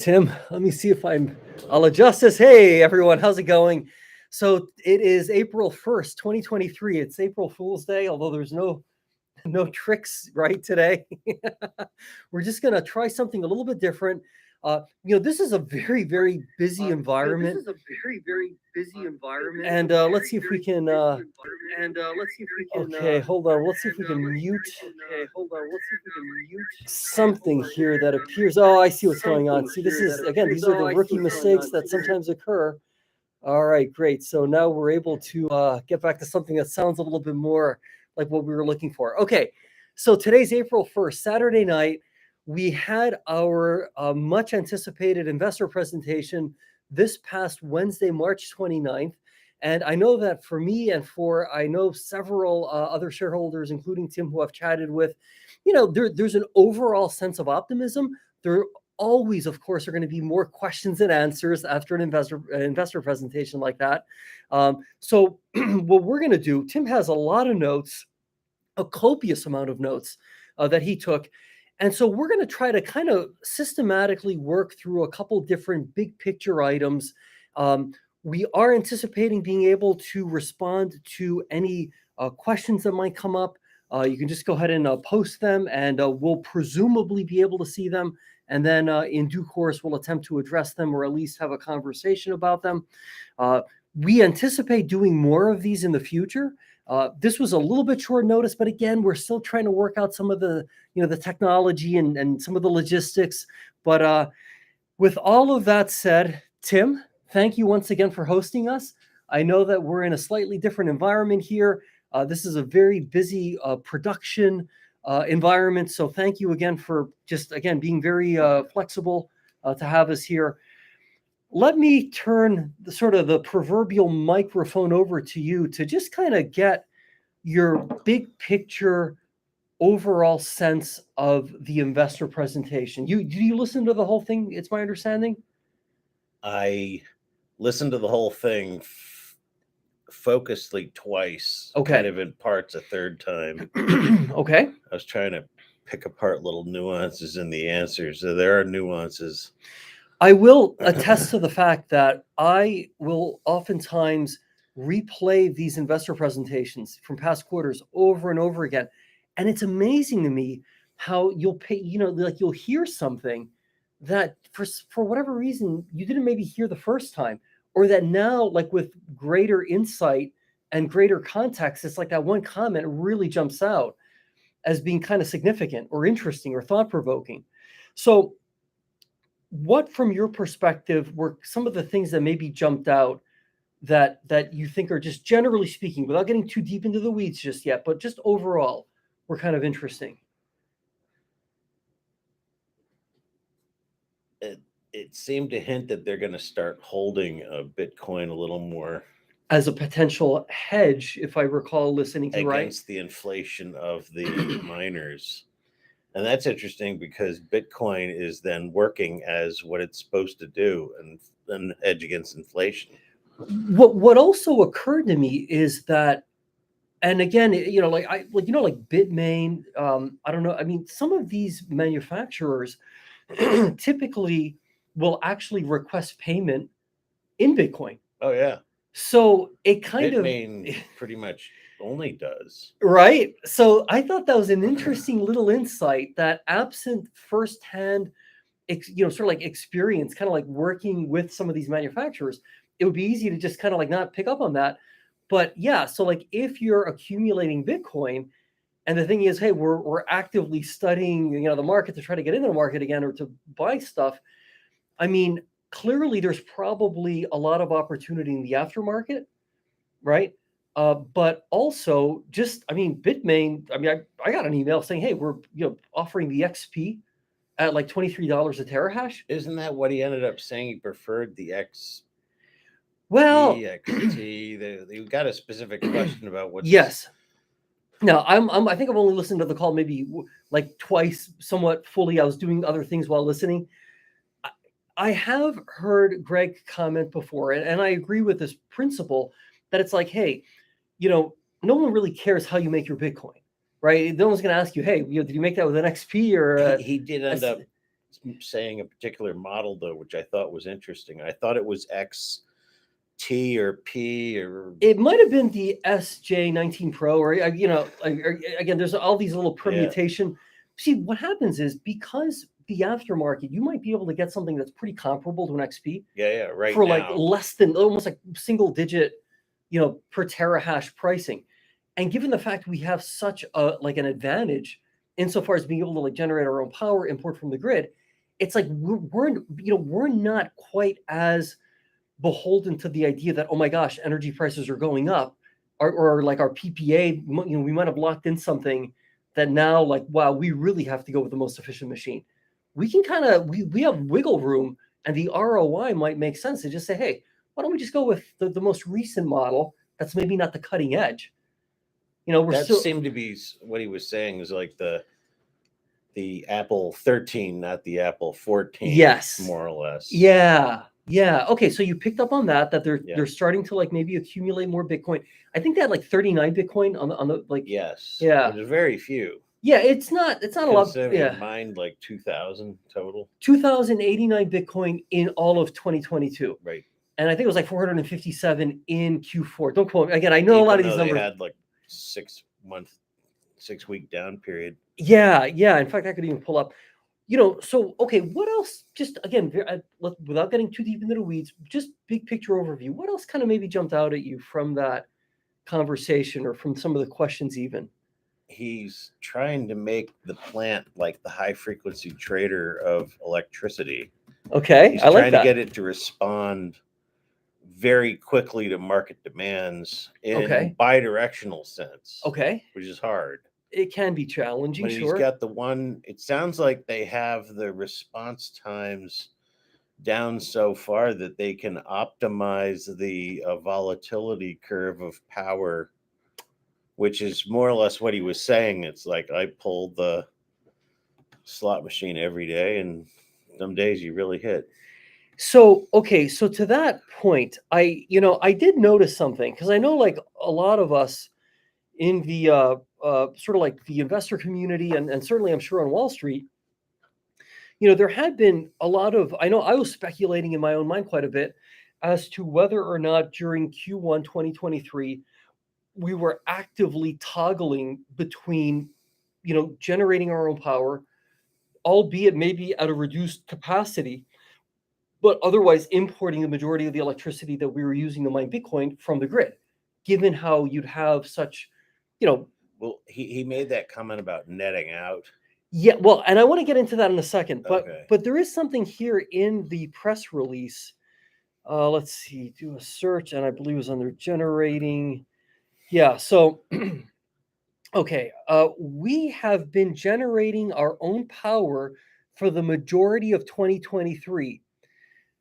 Tim, let me see if I'll adjust this. Hey, everyone, how's it going? So it is April 1st, 2023. It's April Fool's Day, although there's no tricks right today. We're just going to try something a little bit different. This is a very, very busy environment. And let's see if we can. Okay, hold on. Let's see if we can mute something here that appears. Oh, I see what's going on. See, this is again. These are the rookie mistakes that sometimes occur. All right, great. So now we're able to get back to something that sounds a little bit more like what we were looking for. Okay, so today's April 1st, Saturday night. We had our much anticipated investor presentation this past Wednesday, March 29th. And I know that for me and for I know several other shareholders, including Tim, who I've chatted with, there's an overall sense of optimism. There always, of course, are going to be more questions and answers after an investor presentation like that. So what we're going to do, Tim has a lot of notes, a copious amount of notes that he took. And so we're going to try to kind of systematically work through a couple different big picture items. We are anticipating being able to respond to any questions that might come up. You can just go ahead and post them, and we'll presumably be able to see them. And then in due course, we'll attempt to address them or at least have a conversation about them. We anticipate doing more of these in the future. This was a little bit short notice, but again, we're still trying to work out some of the technology and some of the logistics. But with all of that said, Tim, thank you once again for hosting us. I know that we're in a slightly different environment here. This is a very busy production environment. So thank you again for being very flexible to have us here. Let me turn the proverbial microphone over to you to just kind of get your big picture overall sense of the investor presentation. Did you listen to the whole thing? It's my understanding. I listened to the whole thing focusedly twice, Okay. kind of in parts a third time. Okay. I was trying to pick apart little nuances in the answers. So there are nuances. I will attest to the fact that I will oftentimes replay these investor presentations from past quarters over and over again. And it's amazing to me how you'll hear something that for whatever reason you didn't maybe hear the first time, or that now, like with greater insight and greater context, it's like that one comment really jumps out as being kind of significant or interesting or thought-provoking. So what, from your perspective, were some of the things that maybe jumped out that you think are, just generally speaking, without getting too deep into the weeds just yet, but just overall were kind of interesting? It seemed to hint that they're going to start holding Bitcoin a little more as a potential hedge, if I recall listening to against the inflation of the miners. And that's interesting because Bitcoin is then working as what it's supposed to do, and then hedge against inflation. What also occurred to me is that, and again, like Bitmain, I don't know. I mean, some of these manufacturers typically will actually request payment in Bitcoin. Oh yeah. So it kind Bitmain pretty much only does. Right. So I thought that was an interesting little insight, that absent firsthand, sort of like experience, kind of like working with some of these manufacturers, it would be easy to just kind of like not pick up on that. But yeah, so like if you're accumulating Bitcoin, and the thing is, hey, we're actively studying, the market to try to get into the market again or to buy stuff. I mean, clearly there's probably a lot of opportunity in the aftermarket, right? But also Bitmain, I got an email saying, hey, we're offering the XP at like $23 a terahash. Isn't that what he ended up saying? He preferred the X. Well, XT. You got a specific question about what? Yes. No, I think I've only listened to the call maybe like twice, somewhat fully. I was doing other things while listening. I have heard Greg comment before, and I agree with this principle that it's like, hey, no one really cares how you make your Bitcoin, right? No one's going to ask you, hey, did you make that with an XP or? He did end up saying a particular model though, which I thought was interesting. I thought it was XT or P or It might have been the SJ19 Pro, or again, there's all these little permutation. See, what happens is because the aftermarket, you might be able to get something that's pretty comparable to an XP. Right for now. like less than almost like single digit, per terahash pricing. And given the fact we have such a like an advantage insofar as being able to like generate our own power, import from the grid, it's like we're not quite as beholden to the idea that, oh my gosh, energy prices are going up, or like our PPA, we might have locked in something that now like, wow, we really have to go with the most efficient machine. We can kind of we have wiggle room, and the ROI might make sense to just say, hey, why don't we just go with the most recent model that's maybe not the cutting edge. That seemed to be what he was saying, is like the Apple 13, not the Apple 14. Yes, more or less. Yeah. Okay, so you picked up on that they're starting to like maybe accumulate more Bitcoin. I think they had like 39 Bitcoin on the like. Yes. Yeah. There's very few. Yeah, it's not a lot. Yeah. Mined like 2,000 total. 2,089 Bitcoin in all of 2022. Right. And I think it was like 457 in Q4. Don't quote me. Again, I know a lot of these numbers. They had like 6 week down period. Yeah. In fact, I could even pull up. So okay, what else? Just again, without getting too deep into the weeds, just big picture overview. What else kind of maybe jumped out at you from that conversation, or from some of the questions even? He's trying to make the plant like the high frequency trader of electricity. Okay, he's I like trying that. to get it to respond very quickly to market demands in bidirectional sense. Okay, which is hard. It can be challenging. But he's got the one. It sounds like they have the response times down so far that they can optimize the volatility curve of power, which is more or less what he was saying. It's like I pull the slot machine every day, and some days you really hit. So to that point, I did notice something, because I know like a lot of us in the sort of like the investor community, and certainly I'm sure on Wall Street, there had been a lot of, I know I was speculating in my own mind quite a bit as to whether or not during Q1 2023 we were actively toggling between, generating our own power, albeit maybe at a reduced capacity, but otherwise importing the majority of the electricity that we were using to mine Bitcoin from the grid, given how you'd have such, Well, he made that comment about netting out. Yeah, well, and I want to get into that in a second, but Okay. but there is something here in the press release. Let's see, do a search, and I believe it was under generating. Yeah, so okay, we have been generating our own power for the majority of 2023.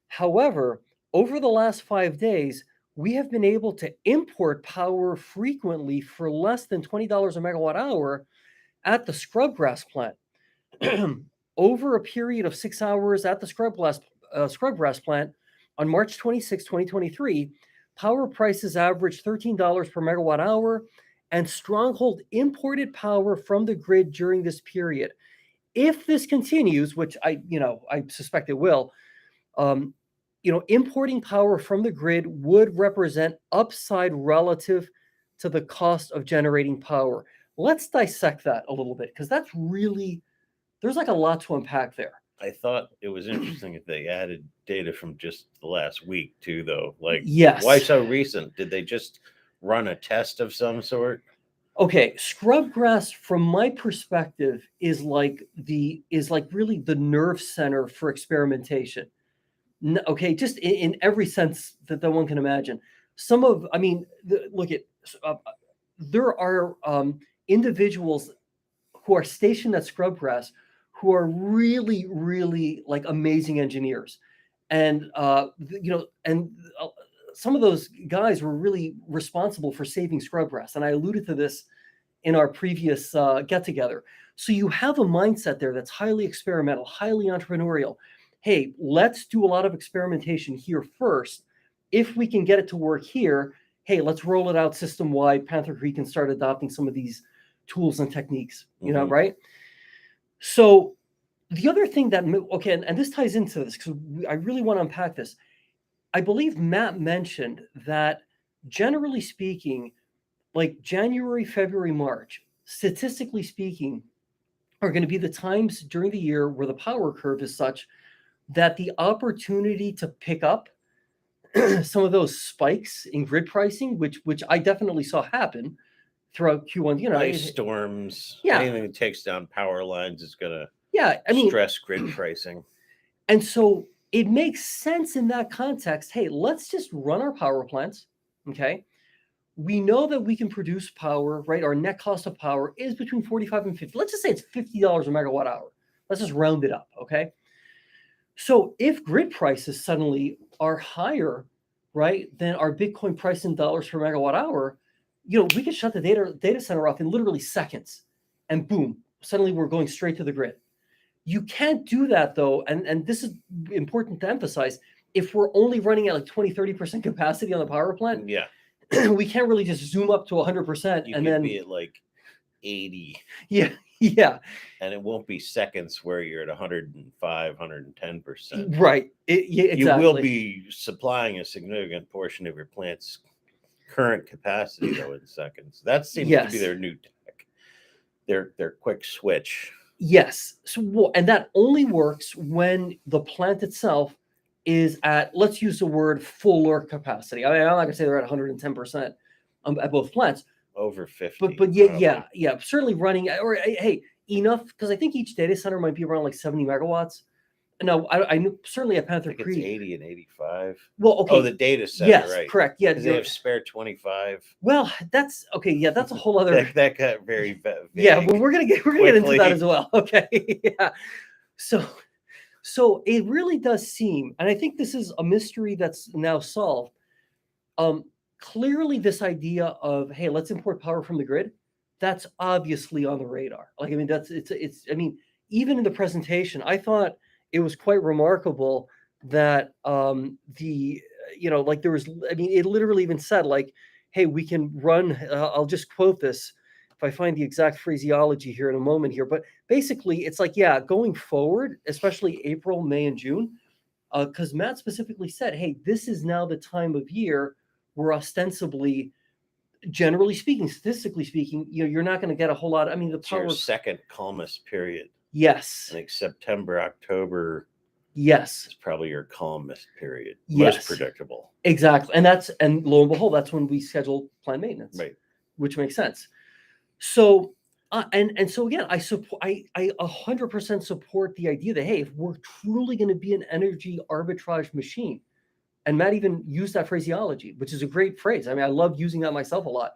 However, over the last 5 days, we have been able to import power frequently for less than $20 a megawatt hour at the Scrubgrass plant. Over a period of 6 hours at the Scrubgrass plant on March 26, 2023, power prices averaged $13 per megawatt hour, and Stronghold imported power from the grid during this period. If this continues, which I suspect it will, importing power from the grid would represent upside relative to the cost of generating power. Let's dissect that a little bit, because that's really, there's like a lot to unpack there. I thought it was interesting that they added data from just the last week too, though. Like, yes. Why so recent? Did they just run a test of some sort? Okay, Scrubgrass, from my perspective, is like really the nerve center for experimentation. Okay, just in every sense that one can imagine. There are individuals who are stationed at Scrubgrass who are really, really like amazing engineers, and some of those guys were really responsible for saving Scrubgrass, and I alluded to this in our previous get together. So you have a mindset there that's highly experimental, highly entrepreneurial. Hey, let's do a lot of experimentation here first. If we can get it to work here, hey, let's roll it out system-wide. Panther Creek can start adopting some of these tools and techniques, right? So The other thing that, okay, and this ties into this because I really want to unpack this. I believe Matt mentioned that generally speaking, like January, February, March, statistically speaking, are going to be the times during the year where the power curve is such that the opportunity to pick up some of those spikes in grid pricing, which I definitely saw happen throughout Q1, ice storms, yeah, anything that takes down power lines is going to stress grid pricing. And so it makes sense in that context. Hey, let's just run our power plants. Okay. We know that we can produce power, right? Our net cost of power is between 45 and 50. Let's just say it's $50 a megawatt hour. Let's just round it up. Okay. So if grid prices suddenly are higher, right, than our Bitcoin price in dollars per megawatt hour, we could shut the data center off in literally seconds, and boom, suddenly we're going straight to the grid. You can't do that though, and this is important to emphasize. If we're only running at like 20-30% capacity on the power plant, yeah, we can't really just zoom up to 100% and then be at like 80. Yeah. And it won't be seconds where you're at 105, 110%. Right. Exactly. You will be supplying a significant portion of your plant's current capacity though in seconds. That seems to be their new tech. Their quick switch. Yes. So, and that only works when the plant itself is at, let's use the word fuller capacity. I mean, I'm not gonna say they're at 110% at both plants. Over 50. But yeah. Certainly running, or hey, enough, because I think each data center might be around like 70 megawatts. No, I certainly at Panther Creek. It's 80 and 85. Well, okay. Oh, the data center, yes, right? Correct. Yeah, because they have spare 25. Well, that's okay. Yeah, that's a whole other. that got very vague. Yeah, well, we're gonna get into that as well. Okay. Yeah. So it really does seem, and I think this is a mystery that's now solved. Clearly, this idea of, hey, let's import power from the grid, that's obviously on the radar. Like, I mean, it's. I mean, even in the presentation, I thought it was quite remarkable that like there was. I mean, it literally even said like, hey, we can run. I'll just quote this if I find the exact phraseology here in a moment here. But basically, it's like, yeah, going forward, especially April, May, and June, because Matt specifically said, hey, this is now the time of year where ostensibly, generally speaking, statistically speaking, you're not going to get a whole lot. I mean, the power. It's your second calmest period. Yes. Like September, October. Yes. It's probably your calmest period. Yes. Most predictable. Exactly. And lo and behold, that's when we schedule planned maintenance. Right. Which makes sense. So and so again, I 100% support the idea that, hey, if we're truly going to be an energy arbitrage machine, and Matt even used that phraseology, which is a great phrase. I mean, I love using that myself a lot.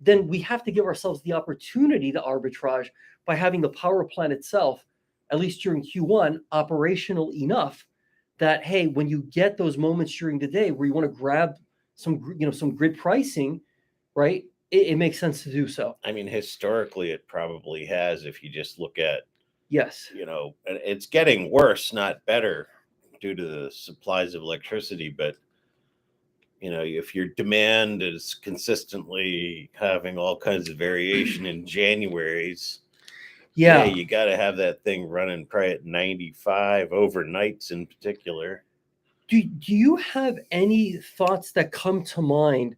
Then we have to give ourselves the opportunity to arbitrage by having the power plant itself, at least during Q1, operational enough that, hey, when you get those moments during the day where you want to grab some grid pricing, right? It makes sense to do so. I mean, historically, it probably has. If you just look at, yes, and it's getting worse, not better, due to the supplies of electricity. But if your demand is consistently having all kinds of variation in Januaries, yeah, you got to have that thing running probably at 95 overnights in particular. Do you have any thoughts that come to mind?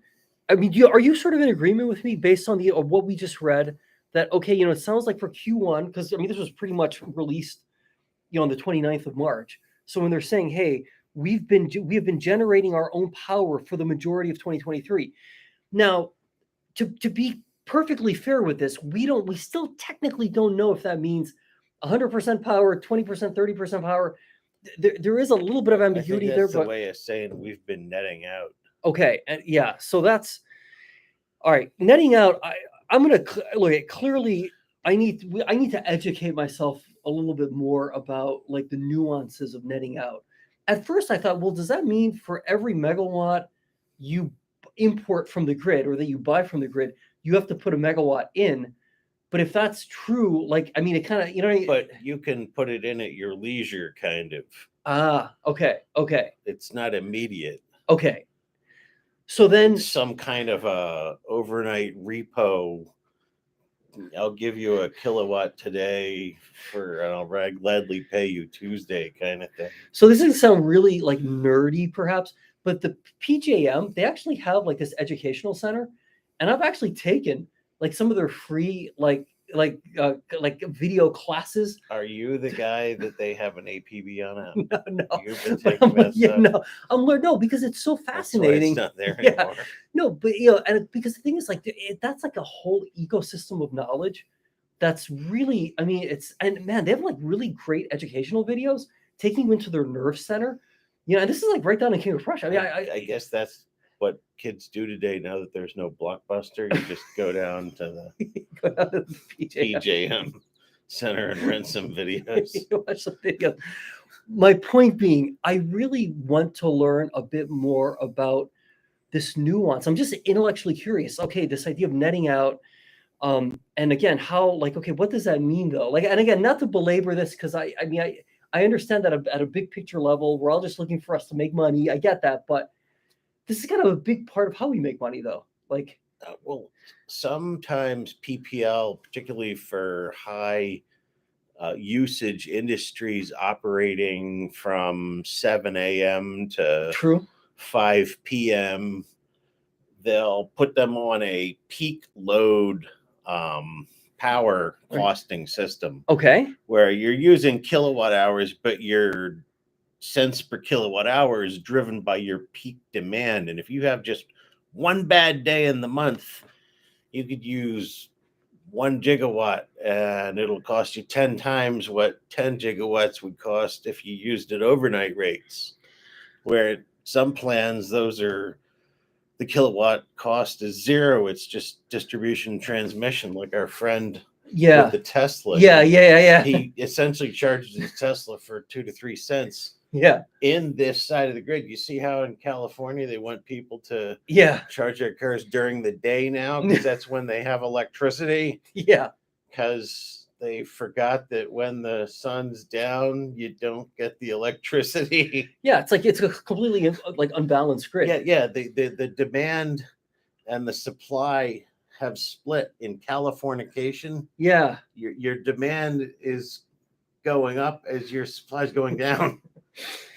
I mean, are you sort of in agreement with me based on what we just read, that, okay, it sounds like for Q1, because I mean, this was pretty much released, on the 29th of March. So when they're saying, hey, we have been generating our own power for the majority of 2023. Now, to be perfectly fair with this, we still technically don't know if that means 100% power, 20%, 30% power. There is a little bit of ambiguity there. That's the way of saying we've been netting out. Okay, yeah. So that's all right. Netting out. I'm going to look at clearly. I need to educate myself a little bit more about like the nuances of netting out. At first, I thought, well, does that mean for every megawatt you import from the grid or that you buy from the grid, you have to put a megawatt in? But if that's true, like, I mean, it kind of, But you can put it in at your leisure, kind of. Okay. It's not immediate. Okay. So then it's some kind of a overnight repo I'll give you a kilowatt today and I'll gladly pay you Tuesday kind of thing. So this doesn't sound really like nerdy, perhaps, but the PJM, they actually have like this educational center, and I've actually taken like some of their free like video classes. Are you the guy that they have an APB on? No, You've been but taking that stuff? no, I'm learning no because it's so That's why it's fascinating. not there Yeah. anymore. No, but and because the thing is like that's like a whole ecosystem of knowledge. That's really, I mean, and man, they have like really great educational videos taking you into their nerve center. And this is like right down in King of Prussia. I mean, I guess that's what kids do today now that there's no Blockbuster. You just go down to the go down to the PJM center and rent some videos. You watch some videos. My point being, I really want to learn a bit more about this nuance. I'm just intellectually curious. Okay, this idea of netting out. And again, how okay, what does that mean though? And again, not to belabor this, because I understand that at a big picture level, we're all just looking for us to make money. I get that, but this is kind of a big part of how we make money though. Well, sometimes PPL, particularly for high usage industries operating from 7 a.m. to True. 5 p.m., they'll put them on a peak load power costing system. Okay. Where you're using kilowatt hours, but your cents per kilowatt hour is driven by your peak demand. And if you have just one bad day in the month, you could use 1 gigawatt and it'll cost you 10 times what 10 gigawatts would cost if you used it overnight rates. Where some plans, the kilowatt cost is zero. It's just distribution transmission, like our friend with the Tesla. Yeah. He essentially charges his Tesla for 2 to 3 cents. Yeah. In this side of the grid. You see how in California they want people to charge their cars during the day now, because that's when they have electricity. Yeah. Because they forgot that when the sun's down, you don't get the electricity. Yeah, it's a completely unbalanced grid. Yeah. The demand and the supply have split in Californication. Yeah. Your demand is going up as your supply is going down.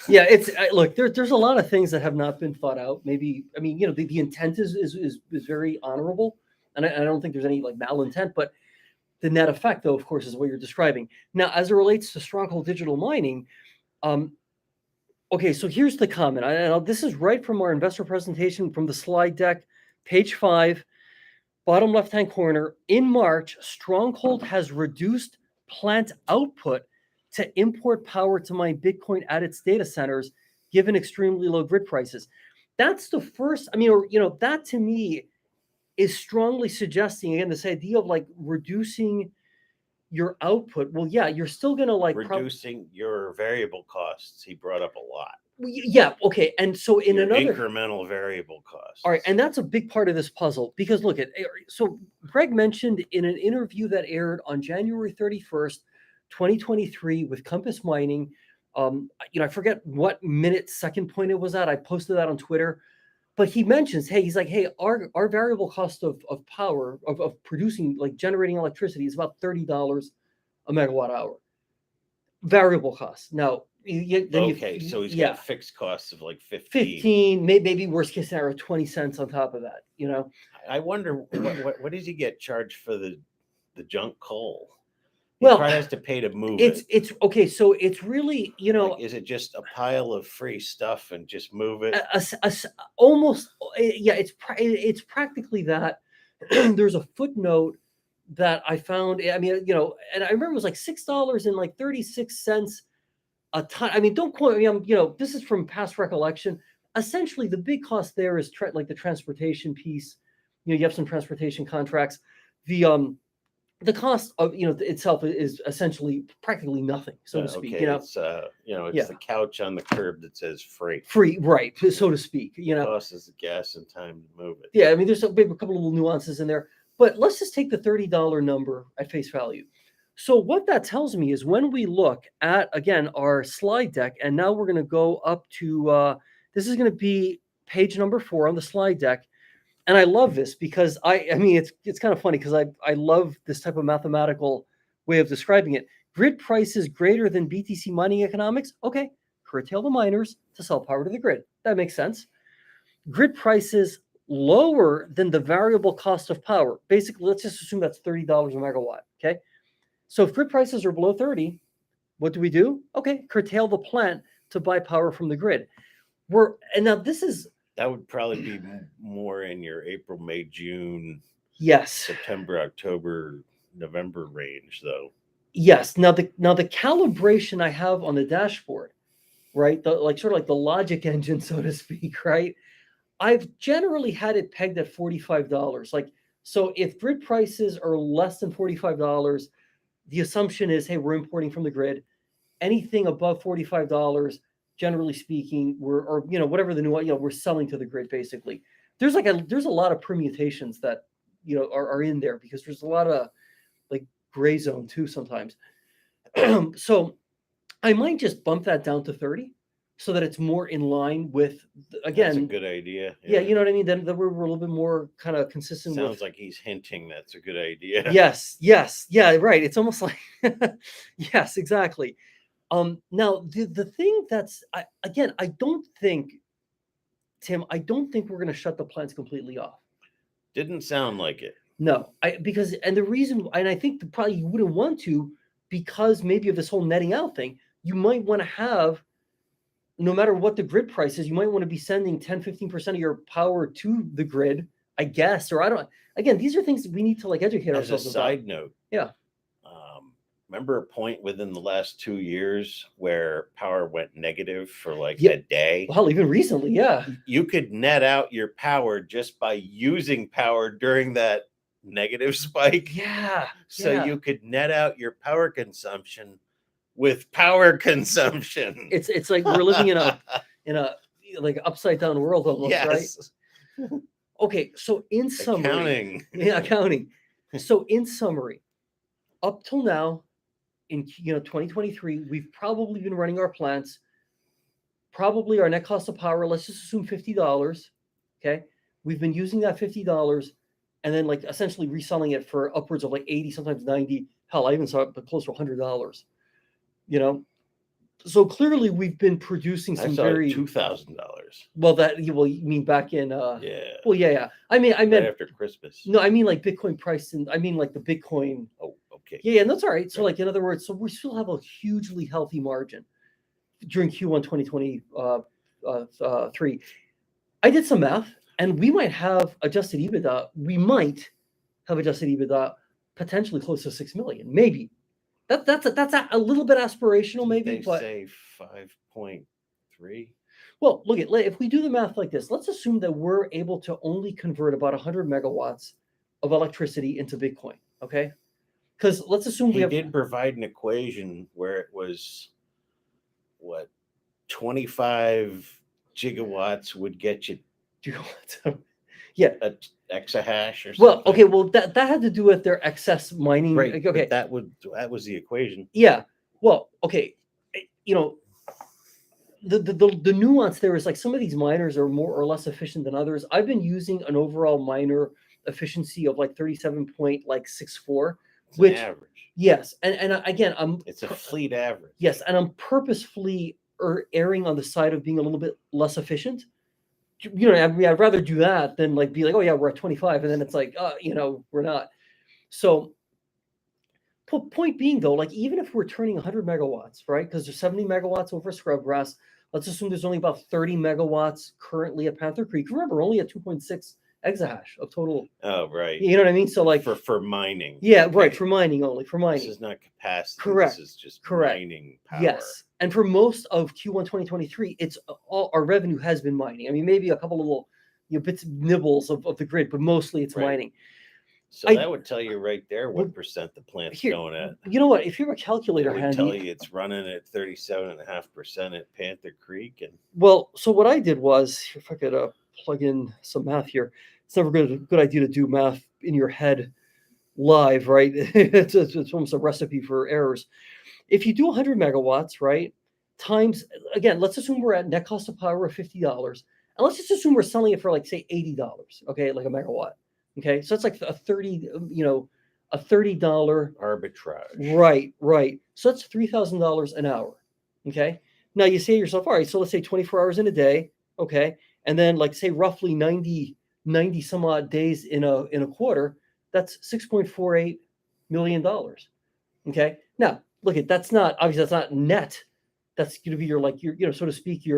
Yeah, look, there's a lot of things that have not been thought out. Maybe, I mean, the intent is very honorable, and I don't think there's any malintent, but the net effect, though, of course, is what you're describing. Now, as it relates to Stronghold Digital Mining, okay, so here's the comment. This is right from our investor presentation from the slide deck, page 5, bottom left-hand corner. In March, Stronghold has reduced plant output to import power to mine Bitcoin at its data centers, given extremely low grid prices. That's the first, that to me is strongly suggesting, again, this idea of reducing your output. Well, yeah, you're still going to reducing your variable costs. He brought up a lot. Yeah. Okay. And so in your another incremental variable costs. All right. And that's a big part of this puzzle, because so Greg mentioned in an interview that aired on January 31st, 2023 with Compass Mining. I forget what second point it was at. I posted that on Twitter, but he mentions, he's like, hey, our variable cost of power of producing, generating electricity, is about $30 a megawatt hour. Variable cost. Now, so he's got fixed costs of 15, maybe worst case scenario, 20 cents on top of that. I wonder what does he get charged for the junk coal? He Well, probably has to pay to move it's okay. So it's really, is it just a pile of free stuff and just move it? Almost, yeah. It's practically that. There's a footnote that I found. I mean, and I remember it was $6.36 a ton. I mean, don't quote me. This is from past recollection. Essentially, the big cost there is the transportation piece. You have some transportation contracts. The cost of itself is essentially practically nothing, so to speak. It's the couch on the curb that says free. Free, right? So to speak. It costs us the gas and time to move it. Yeah, I mean, there's a couple of little nuances in there, but let's just take the $30 number at face value. So what that tells me is when we look at, again, our slide deck, and now we're going to go up to this is going to be page number 4 on the slide deck. And I love this because I mean, it's kind of funny because I love this type of mathematical way of describing it. Grid prices greater than BTC mining economics. Okay, curtail the miners to sell power to the grid. That makes sense. Grid prices lower than the variable cost of power. Basically, let's just assume that's $30 a megawatt. Okay. So if grid prices are below 30, what do? Okay, curtail the plant to buy power from the grid. And now this is That would probably be more in your April, May, June, yes, September, October, November range, though. Yes. Now the calibration I have on the dashboard, right? Sort of like the logic engine, so to speak, right? I've generally had it pegged at $45. Like, so if grid prices are less than $45, the assumption is, hey, we're importing from the grid. Anything above $45, generally speaking, or whatever the new, we're selling to the grid basically. There's a lot of permutations that are in there because there's a lot of like gray zone too sometimes. So I might just bump that down to 30 so that it's more in line with, again. That's a good idea. Yeah, you know what I mean? Then we're a little bit more kind of consistent. Sounds like he's hinting that's a good idea. Yes. Yeah, right. It's almost like, yes, exactly. Now the thing that's, I don't think, Tim, I don't think we're going to shut the plants completely off. Didn't sound like it. No, and the reason, and I think probably you wouldn't want to, because maybe of this whole netting out thing, you might want to have, no matter what the grid price is, you might want to be sending 10-15% of your power to the grid, I guess, or I don't, again, these are things that we need to like educate ourselves about. As a side note. Yeah. Remember a point within the last 2 years where power went negative for like a day? Well, even recently, yeah. You could net out your power just by using power during that negative spike. Yeah. So you could net out your power consumption with power consumption. It's like we're living in a like upside down world almost, yes. Right? Okay, so in summary, accounting. So in summary, up till now, in 2023, we've probably been running our plants. Probably our net cost of power, let's just assume $50. Okay, we've been using that $50 and then like essentially reselling it for upwards of like 80, sometimes 90. Hell, I even saw it close to $100. So clearly we've been producing some very $2,000. Well, you mean back in yeah. Well, yeah. I meant right after Christmas. No, I mean like Bitcoin price, and I mean like the Bitcoin. Oh, okay. Yeah, and that's all right. So like in other words, so we still have a hugely healthy margin during Q1 2023. I did some math, and we might have adjusted EBITDA. We might have adjusted EBITDA potentially close to 6 million, maybe. That's a little bit aspirational, maybe. They say 5.3. Well, look if we do the math like this, let's assume that we're able to only convert about 100 megawatts of electricity into Bitcoin. Okay, because let's assume he did provide an equation where it was 25 gigawatts would get you yeah, an exahash or something. Well, okay, well that had to do with their excess mining. Right. Okay, that was the equation. Yeah. Well, okay, the nuance there is like some of these miners are more or less efficient than others. I've been using an overall miner efficiency of like 37.64, which average. Yes, and again, it's a fleet average. Yes, and I'm purposefully erring on the side of being a little bit less efficient. I'd rather do that than like be like, oh yeah, we're at 25, and then it's like, we're not. So, point being though, like even if we're turning 100 megawatts, right? Because there's 70 megawatts over Scrubgrass. Let's assume there's only about 30 megawatts currently at Panther Creek. Remember, only at 2.6 exahash of total. Oh, right. You know what I mean? So like for mining. Yeah, okay. Right. For mining only. For mining. This is not capacity. Correct. This is just Correct. mining power. Yes. And for most of Q1 2023, it's all our revenue has been mining. I mean, maybe a couple of little bits, nibbles of the grid, but mostly it's mining. So that would tell you right there what percent the plant's going at. You know what? If you have a calculator handy, it would tell you it's running at 37.5% at Panther Creek. And well, so what I did was, if I could plug in some math here, it's never a good idea to do math in your head live, right? It's almost a recipe for errors. If you do 100 megawatts, right, times, again, let's assume we're at net cost of power of $50, And let's just assume we're selling it for like say $80, okay, like a megawatt. Okay, so it's like a $30 arbitrage. Right. So that's $3,000 an hour. Okay. Now you say to yourself, all right, so let's say 24 hours in a day. Okay. And then like say roughly 90 some odd days in a quarter, that's $6.48 million. Okay. Now look at that's not obviously that's not net. That's going to be your so to speak,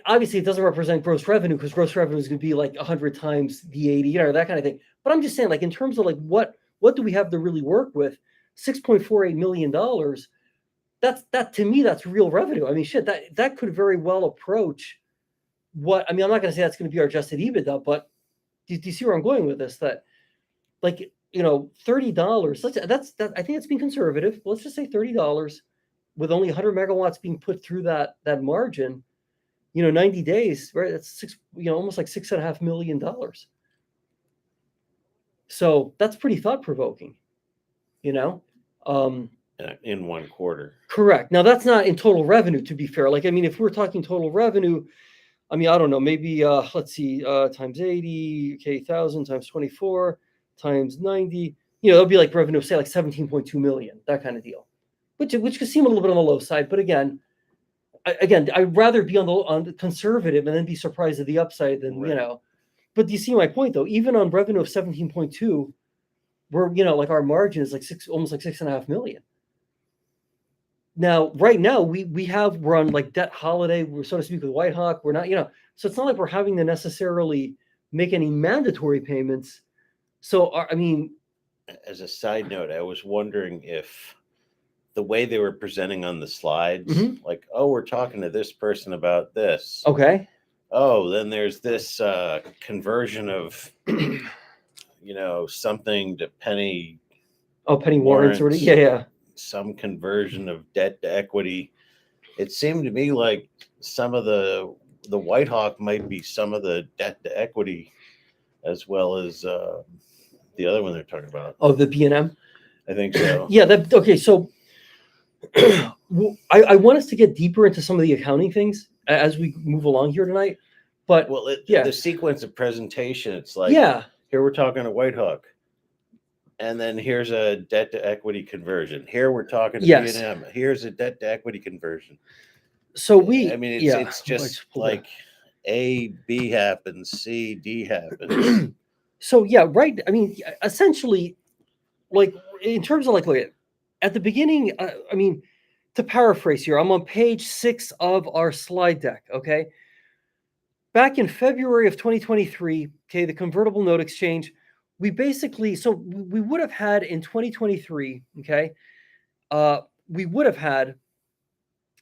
obviously it doesn't represent gross revenue because gross revenue is going to be like 100 times the 80, that kind of thing. But I'm just saying, like in terms of like what do we have to really work with? $6.48 million. That to me, that's real revenue. I mean, shit, that could very well approach what I mean. I'm not going to say that's going to be our adjusted EBITDA, but do you see where I'm going with this? That like $30. I think it's being conservative. Let's just say $30 with only 100 megawatts being put through that margin. 90 days, right? That's almost like $6.5 million. So that's pretty thought provoking, In one quarter. Correct. Now that's not in total revenue, to be fair. Like, I mean, if we're talking total revenue, I mean, I don't know, maybe let's see, times 80, okay, 1,000 times 24 times 90, it'll be like revenue, say like 17.2 million, that kind of deal, which could seem a little bit on the low side, but again, I'd rather be on the conservative and then be surprised at the upside than Right. But do you see my point though? Even on revenue of 17.2, we're like our margin is like almost like 6.5 million. Now, right now we're on like debt holiday, we're so to speak with Whitehawk. We're not, so it's not like we're having to necessarily make any mandatory payments. So I mean, as a side note, I was wondering if the way they were presenting on the slides, like, oh, we're talking to this person about this. Okay. Oh, then there's this conversion of, something to penny. Oh, penny warrants, or yeah. Some conversion of debt to equity. It seemed to me like some of the Whitehawk might be some of the debt to equity, as well as the other one they're talking about. Oh, the B&M. I think so. Yeah. Okay. So I want us to get deeper into some of the accounting things as we move along here tonight. But the sequence of presentation, it's like, here we're talking to Whitehawk, and then here's a debt to equity conversion. Here we're talking to B&M. Here's a debt to equity conversion. So it's just like A, B happens, C, D happens. So right. I mean, essentially, like in terms of like, look at the beginning. I mean, to paraphrase here, I'm on page 6 of our slide deck. Okay. Back in February of 2023, okay, the convertible note exchange, we would have had in 2023, okay, we would have had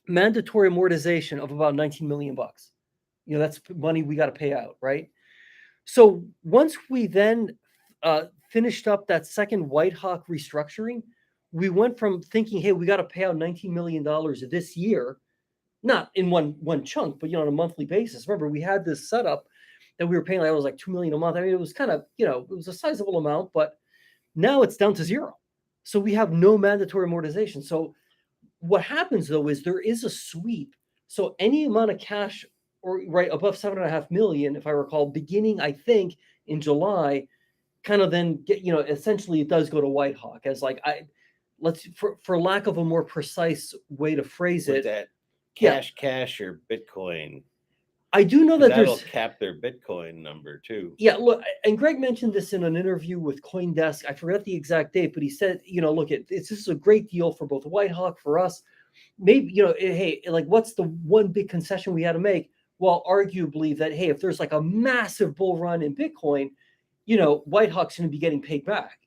mandatory amortization of about 19 million bucks. That's money we got to pay out, right? So once we then finished up that second Whitehawk restructuring, we went from thinking, hey, we got to pay out $19 million this year, not in one chunk, but on a monthly basis. Remember, we had this setup that we were paying like it was like $2 million a month. I mean, it was kind of it was a sizable amount, but now it's down to zero. So we have no mandatory amortization. So what happens though is there is a sweep. So any amount of cash or right above 7.5 million, if I recall, beginning I think in July, kind of then get essentially it does go to Whitehawk as like for lack of a more precise way to phrase it. That cash or Bitcoin. I do know that that'll cap their Bitcoin number too. Yeah, look, and Greg mentioned this in an interview with CoinDesk. I forget the exact date, but he said, look, this is a great deal for both Whitehawk, for us. Maybe, hey, like, what's the one big concession we had to make? Well, arguably that, hey, if there's like a massive bull run in Bitcoin, Whitehawk's going to be getting paid back.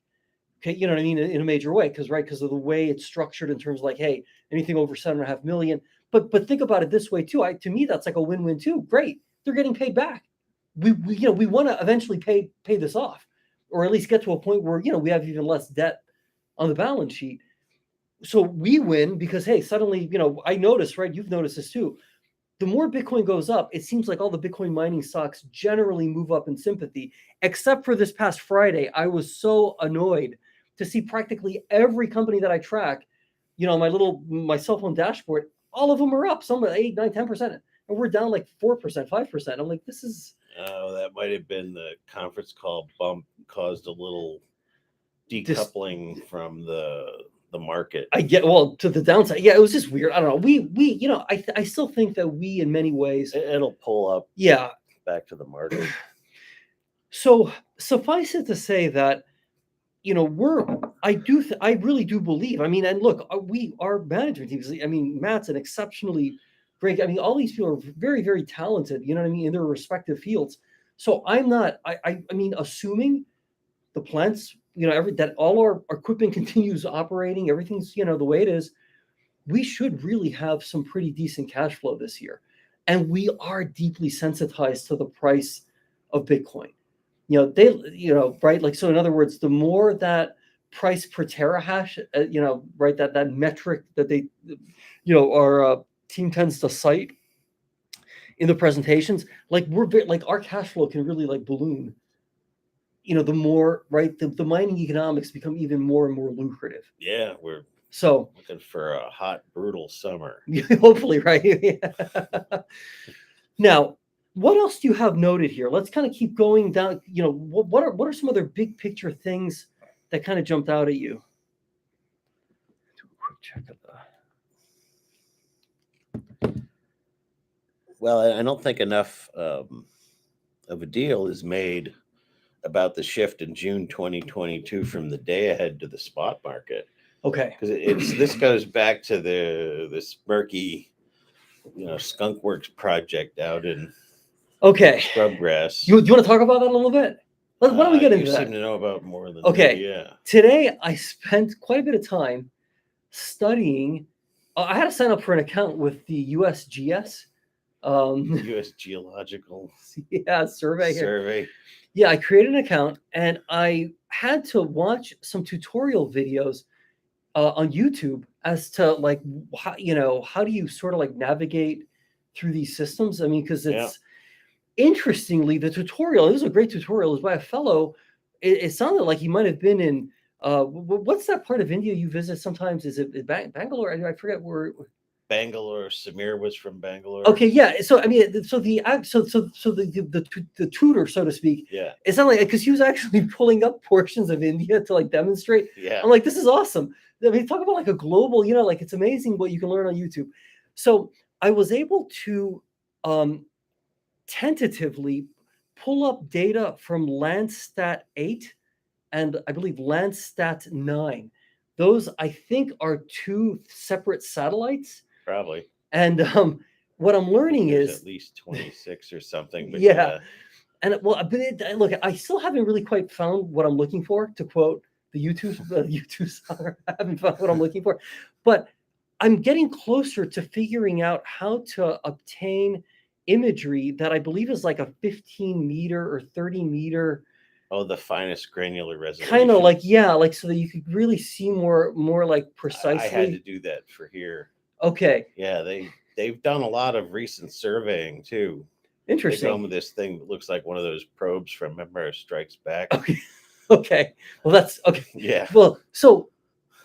Okay, you know what I mean, in a major way, because of the way it's structured in terms of like, hey, anything over 7.5 million. But think about it this way too. To me, that's like a win-win too. Great, they're getting paid back. We want to eventually pay this off, or at least get to a point where we have even less debt on the balance sheet. So we win because hey, suddenly I noticed, right? You've noticed this too. The more Bitcoin goes up, it seems like all the Bitcoin mining stocks generally move up in sympathy. Except for this past Friday, I was so annoyed to see practically every company that I track, my cell phone dashboard, all of them are up. Some are 8, 9, 10%. and we're down like 4%, 5%. I'm like, this is. Oh, that might have been the conference call bump caused a little decoupling from the market. I get, well, to the downside. Yeah, it was just weird. I don't know. We I still think that we, in many ways, It'll pull up. Yeah. Back to the market. So suffice it to say that, I really do believe. I mean, and look, our management teams. I mean, Matt's an exceptionally great. I mean, all these people are very, very talented. You know what I mean, in their respective fields. So I'm not. I mean, assuming the plants, that all our equipment continues operating, everything's the way it is. We should really have some pretty decent cash flow this year, and we are deeply sensitized to the price of Bitcoin. Right? Like, so in other words, the more that price per terahash, right, that metric that they, our team tends to cite in the presentations, like like our cash flow can really like balloon. The more, right, the mining economics become even more and more lucrative. Yeah, we're so looking for a hot, brutal summer. Hopefully, right? Now, what else do you have noted here? Let's kind of keep going down. What are some other big picture things that kind of jumped out at you? Do a quick check of that. Well, I don't think enough of a deal is made about the shift in June 2022 from the day ahead to the spot market. Okay. Because this goes back to this murky, skunk works project out in Scrubgrass. Do you want to talk about that a little bit? Why don't we get into that? You seem to know about more than okay. Me, yeah. Today I spent quite a bit of time studying. I had to sign up for an account with the USGS. U.S. Geological Survey. Yeah, I created an account and I had to watch some tutorial videos on YouTube as to like how do you sort of like navigate through these systems. I mean, because it's interestingly, the tutorial, it was a great tutorial, it was by a fellow. It sounded like he might have been in what's that part of India you visit sometimes? Is it Bangalore? I forget where. Bangalore. Samir was from Bangalore. Okay, yeah. So I mean, so the tutor, so to speak. Yeah. It's not like, because he was actually pulling up portions of India to like demonstrate. Yeah. I'm like, this is awesome. I mean, talk about like a global, like it's amazing what you can learn on YouTube. So I was able to tentatively pull up data from Landsat 8 and I believe Landsat 9. Those, I think, are two separate satellites. Probably. And what I'm learning is at least 26 or something. But yeah. And well, look, I still haven't really quite found what I'm looking for, to quote the YouTube song. I haven't found what I'm looking for, but I'm getting closer to figuring out how to obtain imagery that I believe is like a 15 meter or 30 meter. Oh, the finest granular resolution. Kind of like, yeah, like so that you could really see more like precisely. I had to do that for here. Okay. Yeah, they've done a lot of recent surveying too. Interesting. They come with this thing that looks like one of those probes from Empire Strikes Back. Okay. Well, that's okay. Yeah. Well, so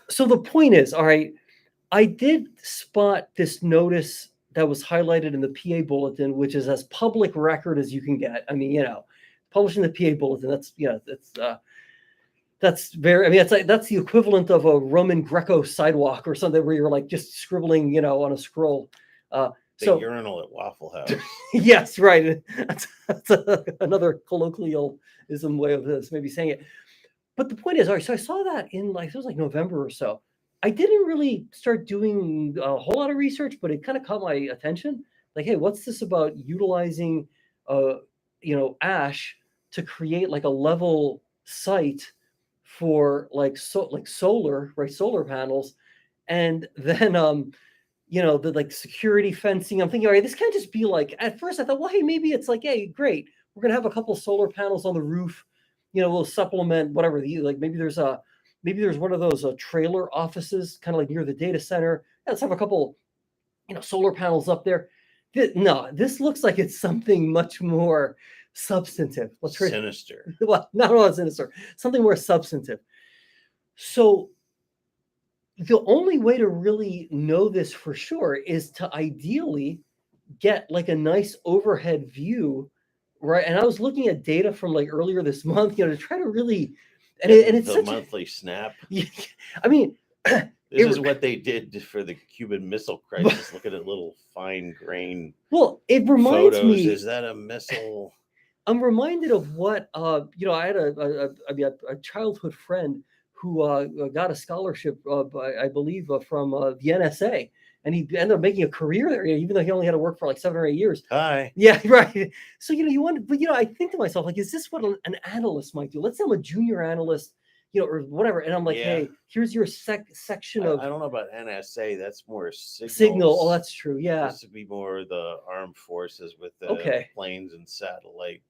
the point is, all right, I did spot this notice that was highlighted in the PA bulletin, which is as public record as you can get. I mean, publishing the PA bulletin, that's very, I mean, it's like, that's the equivalent of a Roman Greco sidewalk or something where you're like just scribbling, on a scroll. The urinal at Waffle House. Yes, right. That's another colloquialism way of this, maybe saying it. But the point is, all right, so I saw that in it was like November or so. I didn't really start doing a whole lot of research, but it kind of caught my attention. Like, hey, what's this about utilizing, ash to create like a level site for solar, right? Solar panels. And then, the like security fencing. I'm thinking, all right, this can't just be like, at first I thought, well, hey, maybe it's like, hey, great. We're going to have a couple solar panels on the roof, we'll supplement whatever maybe there's one of those trailer offices kind of like near the data center. Yeah, let's have a couple, solar panels up there. No, this looks like it's something much more substantive. Sinister. Well, not sinister, something more substantive. So the only way to really know this for sure is to ideally get like a nice overhead view, right? And I was looking at data from like earlier this month, to try to really, and it's the such monthly snap. I mean, this is what they did for the Cuban Missile Crisis. Look at a little fine grain. Well, it reminds photos. me. Is that a missile? I'm reminded of what I had a childhood friend who got a scholarship, I believe, from the NSA, and he ended up making a career there, even though he only had to work for like 7 or 8 years. Hi. Yeah, right. So you want, but I think to myself, like, is this what an analyst might do? Let's say I'm a junior analyst, or whatever, and I'm like, hey, here's your section of. I don't know about NSA. That's more signal. Oh, that's true. Yeah, this would be more the armed forces with the planes and satellite.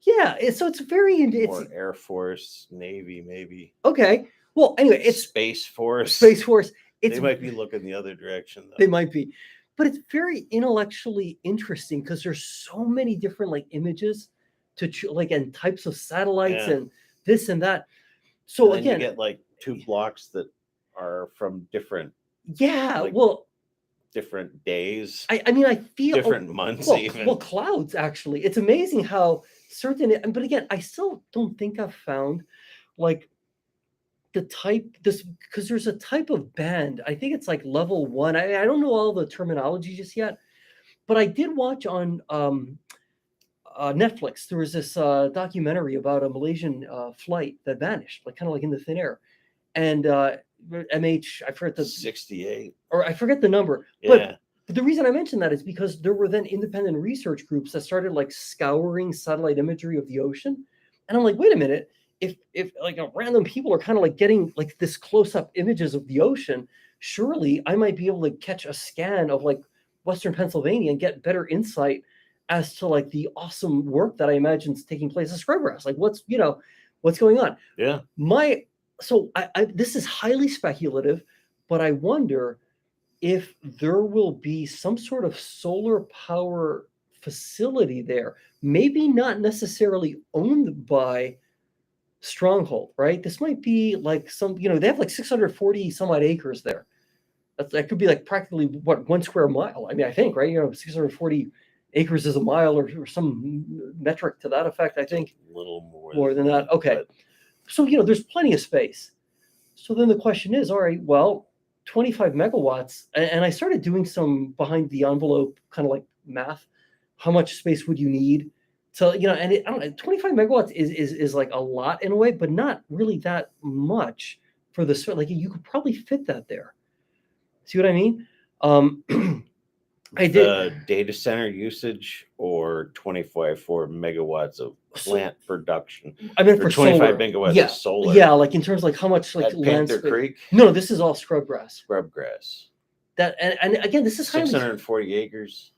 Yeah, so it's very more Air Force, Navy, maybe. Okay. Well, anyway, it's Space Force. Space Force. They might be looking the other direction, though. They might be, but it's very intellectually interesting because there's so many different like images to like and types of satellites and this and that. So and again, you get like 2 blocks that are from different. Yeah, different days. I mean, I feel different months even. Well, clouds actually. It's amazing how certain. But again, I still don't think I've found like the type because there's a type of band. I think it's like level 1. I don't know all the terminology just yet, but I did watch on Netflix. There was this documentary about a Malaysian flight that vanished, like kind of like in the thin air, and MH. I forget the 68, or I forget the number, but the reason I mentioned that is because there were then independent research groups that started like scouring satellite imagery of the ocean, and I'm like, wait a minute. If like a random people are kind of like getting like this close-up images of the ocean, surely I might be able to catch a scan of like Western Pennsylvania and get better insight as to like the awesome work that I imagine is taking place at Scrubgrass. Like what's going on? Yeah. So this is highly speculative, but I wonder if there will be some sort of solar power facility there, maybe not necessarily owned by Stronghold, right? This might be like some, they have like 640 some odd acres there. That could be like practically 1 square mile. I mean, I think, right? 640 acres is a mile or some metric to that effect. I think a little more than that. Okay. So, there's plenty of space. So then the question is, all right, well, 25 megawatts. And I started doing some behind the envelope kind of like math. How much space would you need? So, and I don't know, 25 megawatts is like a lot in a way, but not really that much for the like you could probably fit that there. See what I mean? Data center usage or 24 megawatts of plant production. I meant for 25 solar. megawatts of solar. Yeah, like in terms of like how much like at Panther Creek. No, this is all scrubgrass. Scrubgrass. That and again, this is 640 acres.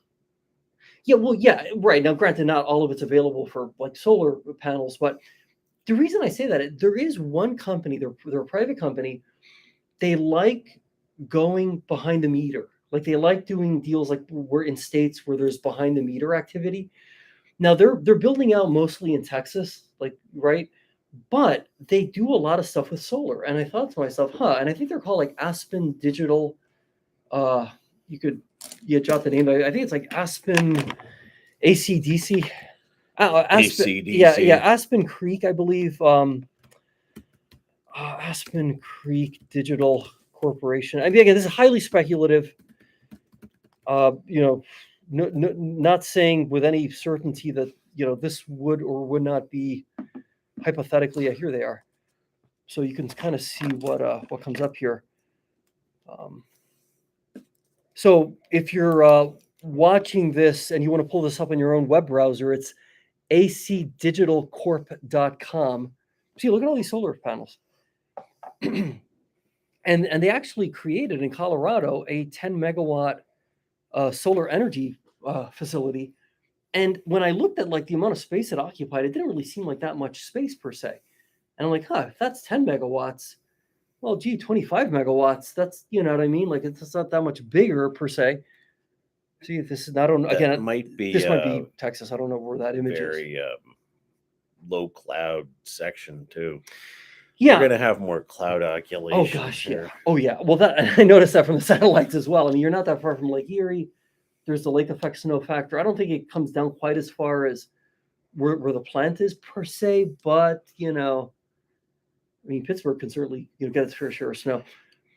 Yeah, well, yeah, right. Now, granted, not all of it's available for like solar panels, but the reason I say that, there is one company, they're a private company, they like going behind the meter. Like they like doing deals like we're in states where there's behind the meter activity. Now they're building out mostly in Texas, like, right? But they do a lot of stuff with solar. And I thought to myself, and I think they're called like Aspen Digital. You could jot the name. I think it's like Aspen ACDC. ACDC. Yeah, Aspen Creek, I believe. Aspen Creek Digital Corporation. I mean, again, this is highly speculative. Not saying with any certainty that this would or would not be hypothetically. Here they are, so you can kind of see what comes up here. So if you're watching this and you want to pull this up on your own web browser, it's acdigitalcorp.com. See, look at all these solar panels. and they actually created in Colorado a 10 megawatt solar energy facility. And when I looked at like the amount of space it occupied, it didn't really seem like that much space per se. And I'm like, if that's 10 megawatts, well, gee, 25 megawatts, that's, you know what I mean? Like it's not that much bigger per se. See, this is not on, again, this might be Texas. I don't know where that image is. Very low cloud section too. Yeah. We're going to have more cloud occultation. Oh gosh, yeah. Oh yeah. Well, I noticed that from the satellites as well. I mean, you're not that far from Lake Erie. there's the lake effect snow factor. I don't think it comes down quite as far as where the plant is per se, but I mean, Pittsburgh can certainly get its fair share of snow.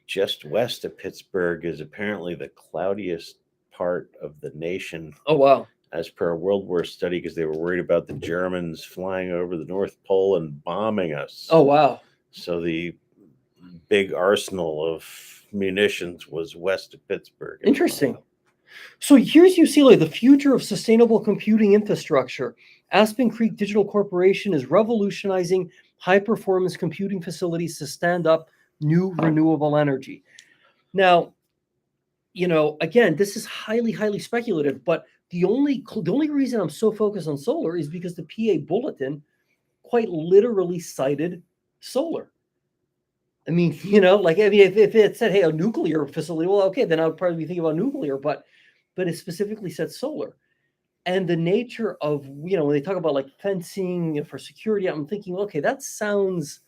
Just west of Pittsburgh is apparently the cloudiest part of the nation. Oh wow! As per a World War study, because they were worried about the Germans flying over the North Pole and bombing us. Oh wow! So the big arsenal of munitions was west of Pittsburgh. Interesting. So here's UCLA, the future of sustainable computing infrastructure. Aspen Creek Digital Corporation is revolutionizing high-performance computing facilities to stand up new renewable energy. Now, again, this is highly, highly speculative, but the only reason I'm so focused on solar is because the PA Bulletin quite literally cited solar. I mean, if it said, hey, a nuclear facility, well, okay, then I would probably be thinking about nuclear, but it specifically said solar. And the nature of, when they talk about like fencing for security, I'm thinking, okay, that sounds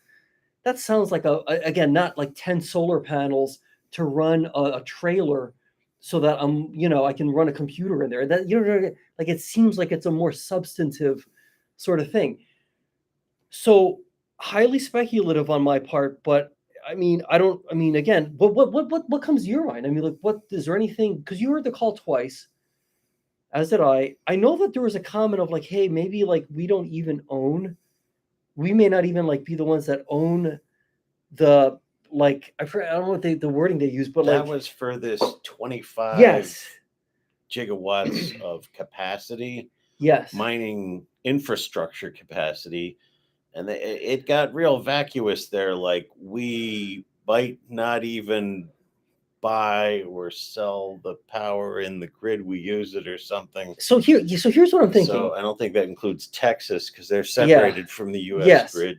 like again, not like 10 solar panels to run a trailer so that I can run a computer in there. That, like, it seems like it's a more substantive sort of thing. So highly speculative on my part, but I mean, again, what comes to your mind? I mean, like, what is there anything? Because you heard the call twice, as did I. I know that there was a comment of like, hey, maybe like we may not even like be the ones that own the like. I don't know what the wording they use, but that like was for this 25 yes, gigawatts of capacity, yes, mining infrastructure capacity. And it got real vacuous there. Like, we might not even buy or sell the power in the grid we use it or something. So here's what I'm thinking. So I don't think that includes Texas because they're separated from the U.S. Yes. grid.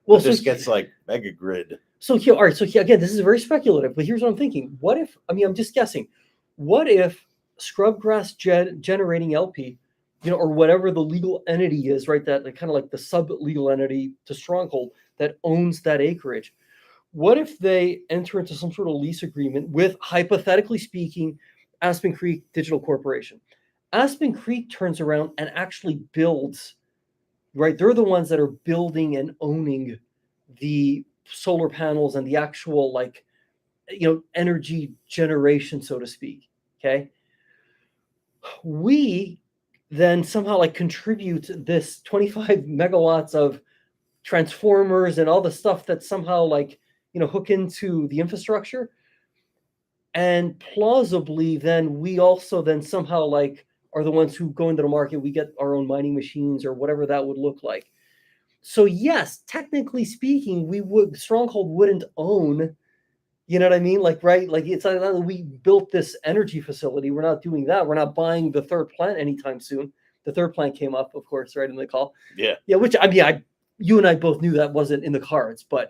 Well, but this gets like mega grid. So here, all right. So here, again, this is very speculative, but here's what I'm thinking. What if? I mean, I'm just guessing. What if Scrubgrass generating LP, or whatever the legal entity is, right? That kind of like the sub legal entity to Stronghold that owns that acreage. What if they enter into some sort of lease agreement with, hypothetically speaking, Aspen Creek Digital Corporation? Aspen Creek turns around and actually builds, right? They're the ones that are building and owning the solar panels and the actual energy generation, so to speak. Okay. We then somehow contribute this 25 megawatts of transformers and all the stuff that somehow hook into the infrastructure. And plausibly then we also then somehow are the ones who go into the market. We get our own mining machines or whatever that would look like. So yes, technically speaking, Stronghold wouldn't own, you know what I mean? Right? It's not that we built this energy facility. We're not doing that. We're not buying the third plant anytime soon. The third plant came up, of course, right in the call. Yeah. Yeah, which you and I both knew that wasn't in the cards, but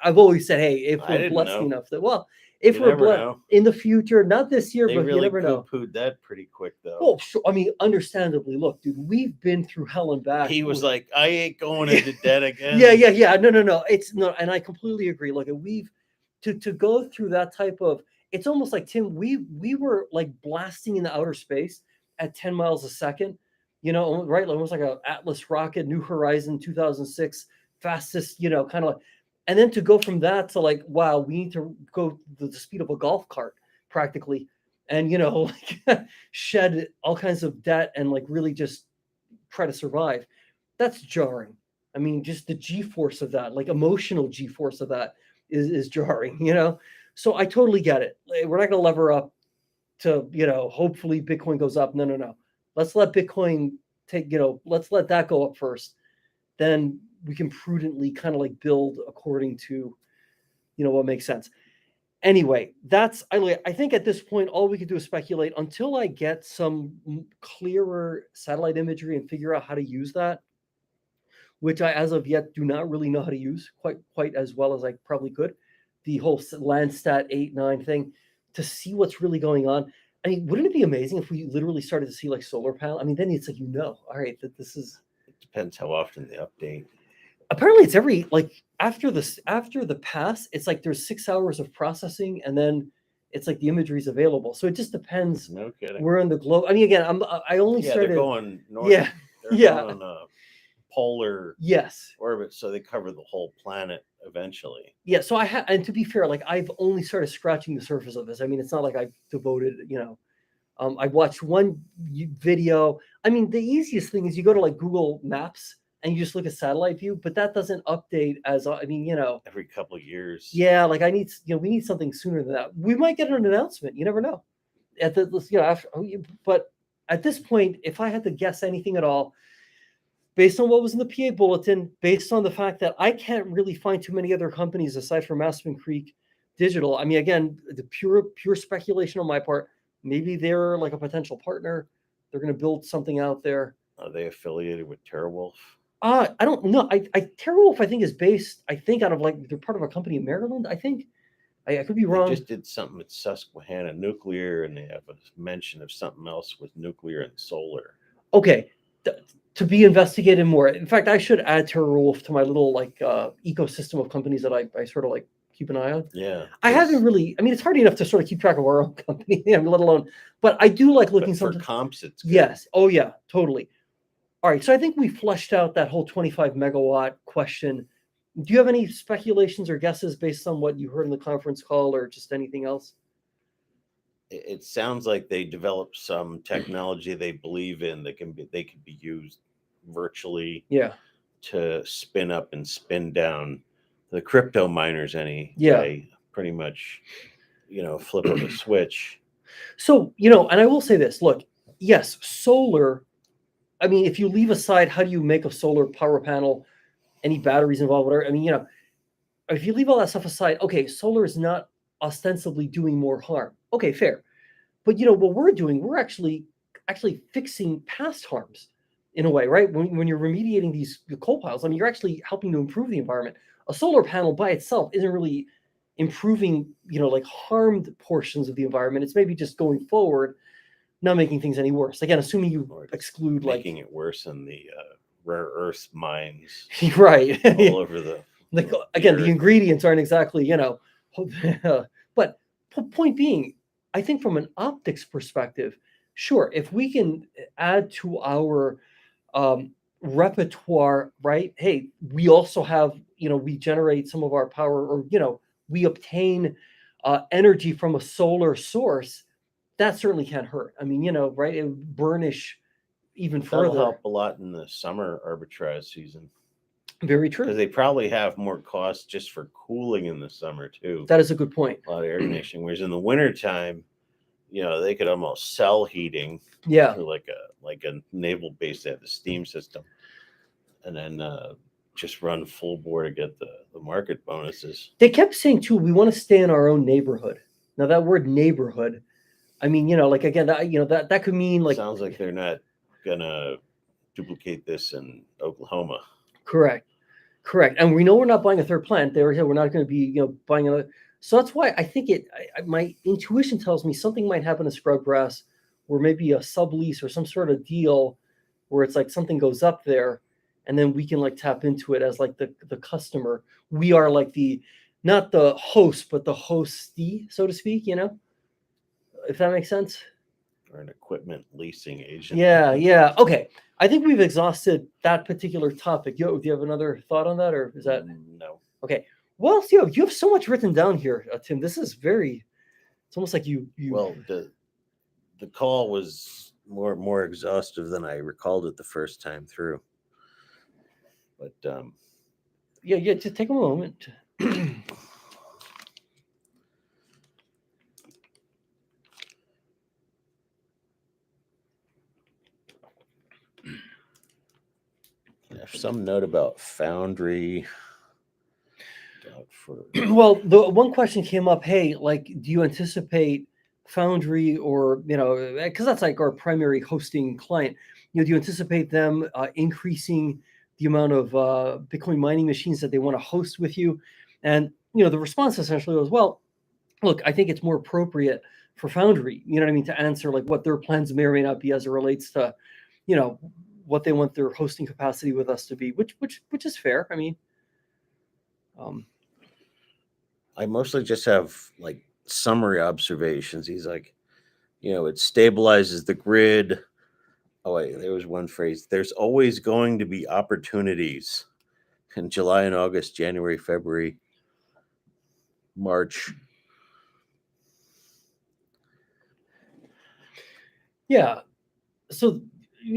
I've always said, hey, if we're blessed enough that, if we're blessed in the future, not this year, but you never know. They really poo-pooed that pretty quick, though. Well, sure. I mean, understandably, look, dude, we've been through hell and back. He was like, I ain't going into debt again. Yeah. No. It's no, and I completely agree. Like, we've to go through that type of, it's almost like, Tim, we were like blasting into outer space at 10 miles a second, right? Almost like a Atlas rocket, New Horizon 2006, fastest, kind of like, and then to go from that to wow, we need to go the speed of a golf cart practically. And, shed all kinds of debt and really just try to survive. That's jarring. I mean, just the G-force of that, emotional G-force of that is jarring, So I totally get it. We're not going to lever up to, hopefully Bitcoin goes up. No. Let's let Bitcoin let's let that go up first. Then we can prudently kind of build according to, what makes sense. Anyway, I think at this point, all we can do is speculate until I get some clearer satellite imagery and figure out how to use that, which I, as of yet, do not really know how to use quite as well as I probably could. The whole Landsat 8-9 thing, to see what's really going on. I mean, wouldn't it be amazing if we literally started to see solar panel? I mean, then it's all right, that this is. It depends how often they update. Apparently it's every after the pass, it's there's 6 hours of processing, and then it's like the imagery is available. So it just depends No kidding. where in the globe. I mean, again, I only Yeah, started. they're going north. Yeah, They're yeah. going on a polar Yes. orbit, so they cover the whole planet eventually. Yeah. So and to be fair, like I've only started scratching the surface of this. I mean, it's not like I've devoted, I watched one video. I mean, the easiest thing is you go to like Google Maps and you just look at satellite view, but that doesn't update as, I mean, Every couple of years. yeah, like we need something sooner than that. We might get an announcement. You never know. But at this point, if I had to guess anything at all, based on what was in the PA bulletin, based on the fact that I can't really find too many other companies aside from Aspen Creek Digital. I mean, again, the pure speculation on my part. Maybe they're like a potential partner. They're going to build something out there. Are they affiliated with TerraWolf? I don't know. TerraWolf, I think, is based, out of like, they're part of a company in Maryland, I think. I could be wrong. They just did something at Susquehanna Nuclear, and they have a mention of something else with nuclear and solar. Okay. To be investigated more. In fact, I should add TerraWolf to my little like ecosystem of companies that I sort of like keep an eye on. Yeah. I haven't really, I mean, it's hard enough to sort of keep track of our own company, let alone, but I do like looking for something. comps, it's good. Yes. Oh yeah, totally. All right. So I think we fleshed out that whole 25 megawatt question. Do you have any speculations or guesses based on what you heard in the conference call or just anything else? It sounds like they developed some technology they believe in that they can be used virtually to spin up and spin down the crypto miners anyway. Pretty much, flip of a switch. So, and I will say this, look, yes, solar, I mean, if you leave aside how do you make a solar power panel, any batteries involved, whatever, I mean, if you leave all that stuff aside, okay, solar is not ostensibly doing more harm. Okay, fair. But what we're doing, we're actually fixing past harms in a way, right? When you're remediating these coal piles, I mean, you're actually helping to improve the environment. A solar panel by itself isn't really improving, like harmed portions of the environment. It's maybe just going forward, not making things any worse. Again, assuming you exclude making it worse than the rare earth mines, right? All over the again, the ingredients aren't exactly, but point being, I think from an optics perspective, sure, if we can add to our repertoire, right? Hey, we also have, we generate some of our power, or we obtain energy from a solar source. That certainly can't hurt. I mean, right? It would burnish even further. That'll help a lot in the summer arbitrage season. Very true. Because they probably have more costs just for cooling in the summer too. That is a good point. A lot of air conditioning. Whereas in the wintertime, they could almost sell heating. Yeah. Like a naval base, they have the steam system. And then just run full bore to get the market bonuses. They kept saying too, we want to stay in our own neighborhood. Now that word neighborhood, I mean, like again, that could mean like. Sounds like they're not gonna duplicate this in Oklahoma. Correct. And we know we're not buying a third plant. We're not going to be, buying another. So that's why I think my intuition tells me something might happen to Scrubgrass, where maybe a sublease or some sort of deal where it's like something goes up there and then we can like tap into it as like the customer. We are like not the host, but the hostee, so to speak, if that makes sense. Or an equipment leasing agent. Yeah. Okay. I think we've exhausted that particular topic. Do you have another thought on that, or is that no? Okay. Well, you have so much written down here, Tim. This is it's almost like you. Well, the call was more exhaustive than I recalled it the first time through. But yeah. Just take a moment. Some note about Foundry. Well, the one question came up. Hey, like, do you anticipate Foundry, or because that's like our primary hosting client? Do you anticipate them increasing the amount of Bitcoin mining machines that they want to host with you? And the response essentially was, well, look, I think it's more appropriate for Foundry, to answer like what their plans may or may not be as it relates to, what they want their hosting capacity with us to be, which is fair. I mean, I mostly just have like summary observations. He's like, it stabilizes the grid. Oh, wait, there was one phrase. There's always going to be opportunities in July and August, January, February, March. Yeah. So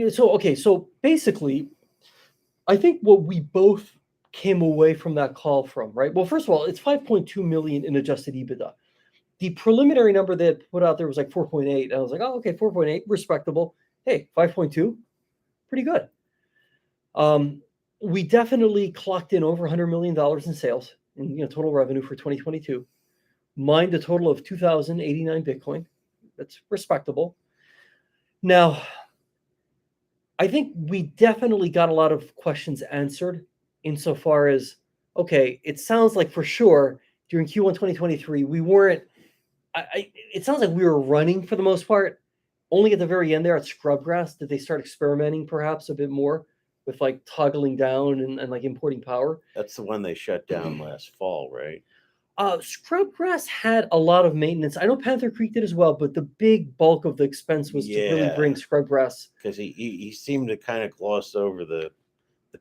okay. So basically, I think what we both came away from that call from, right? Well, first of all, it's 5.2 million in adjusted EBITDA. The preliminary number they had put out there was like 4.8. And I was like, oh, okay, 4.8, respectable. Hey, 5.2, pretty good. We definitely clocked in over $100 million in sales and total revenue for 2022. Mined a total of 2,089 Bitcoin. That's respectable. Now, I think we definitely got a lot of questions answered insofar as, okay, it sounds like for sure during Q1 2023, we weren't, it sounds like we were running for the most part. Only at the very end there at Scrubgrass did they start experimenting perhaps a bit more with like toggling down and like importing power. That's the one they shut down last fall, right? Scrubgrass had a lot of maintenance. I know Panther Creek did as well, but the big bulk of the expense was to really bring Scrubgrass. Because he seemed to kind of gloss over the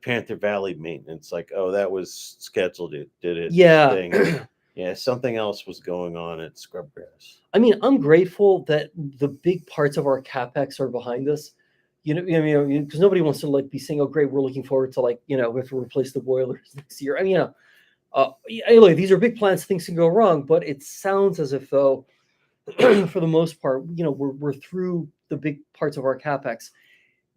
Panther Valley maintenance, like, oh, that was scheduled. It did its thing. Yeah, something else was going on at Scrubgrass. I mean, I'm grateful that the big parts of our capex are behind us. Because nobody wants to like be saying, "Oh, great, we're looking forward to we have to replace the boilers next year." I mean, look, these are big plans. Things can go wrong, but it sounds as if though, for the most part, we're through the big parts of our capex.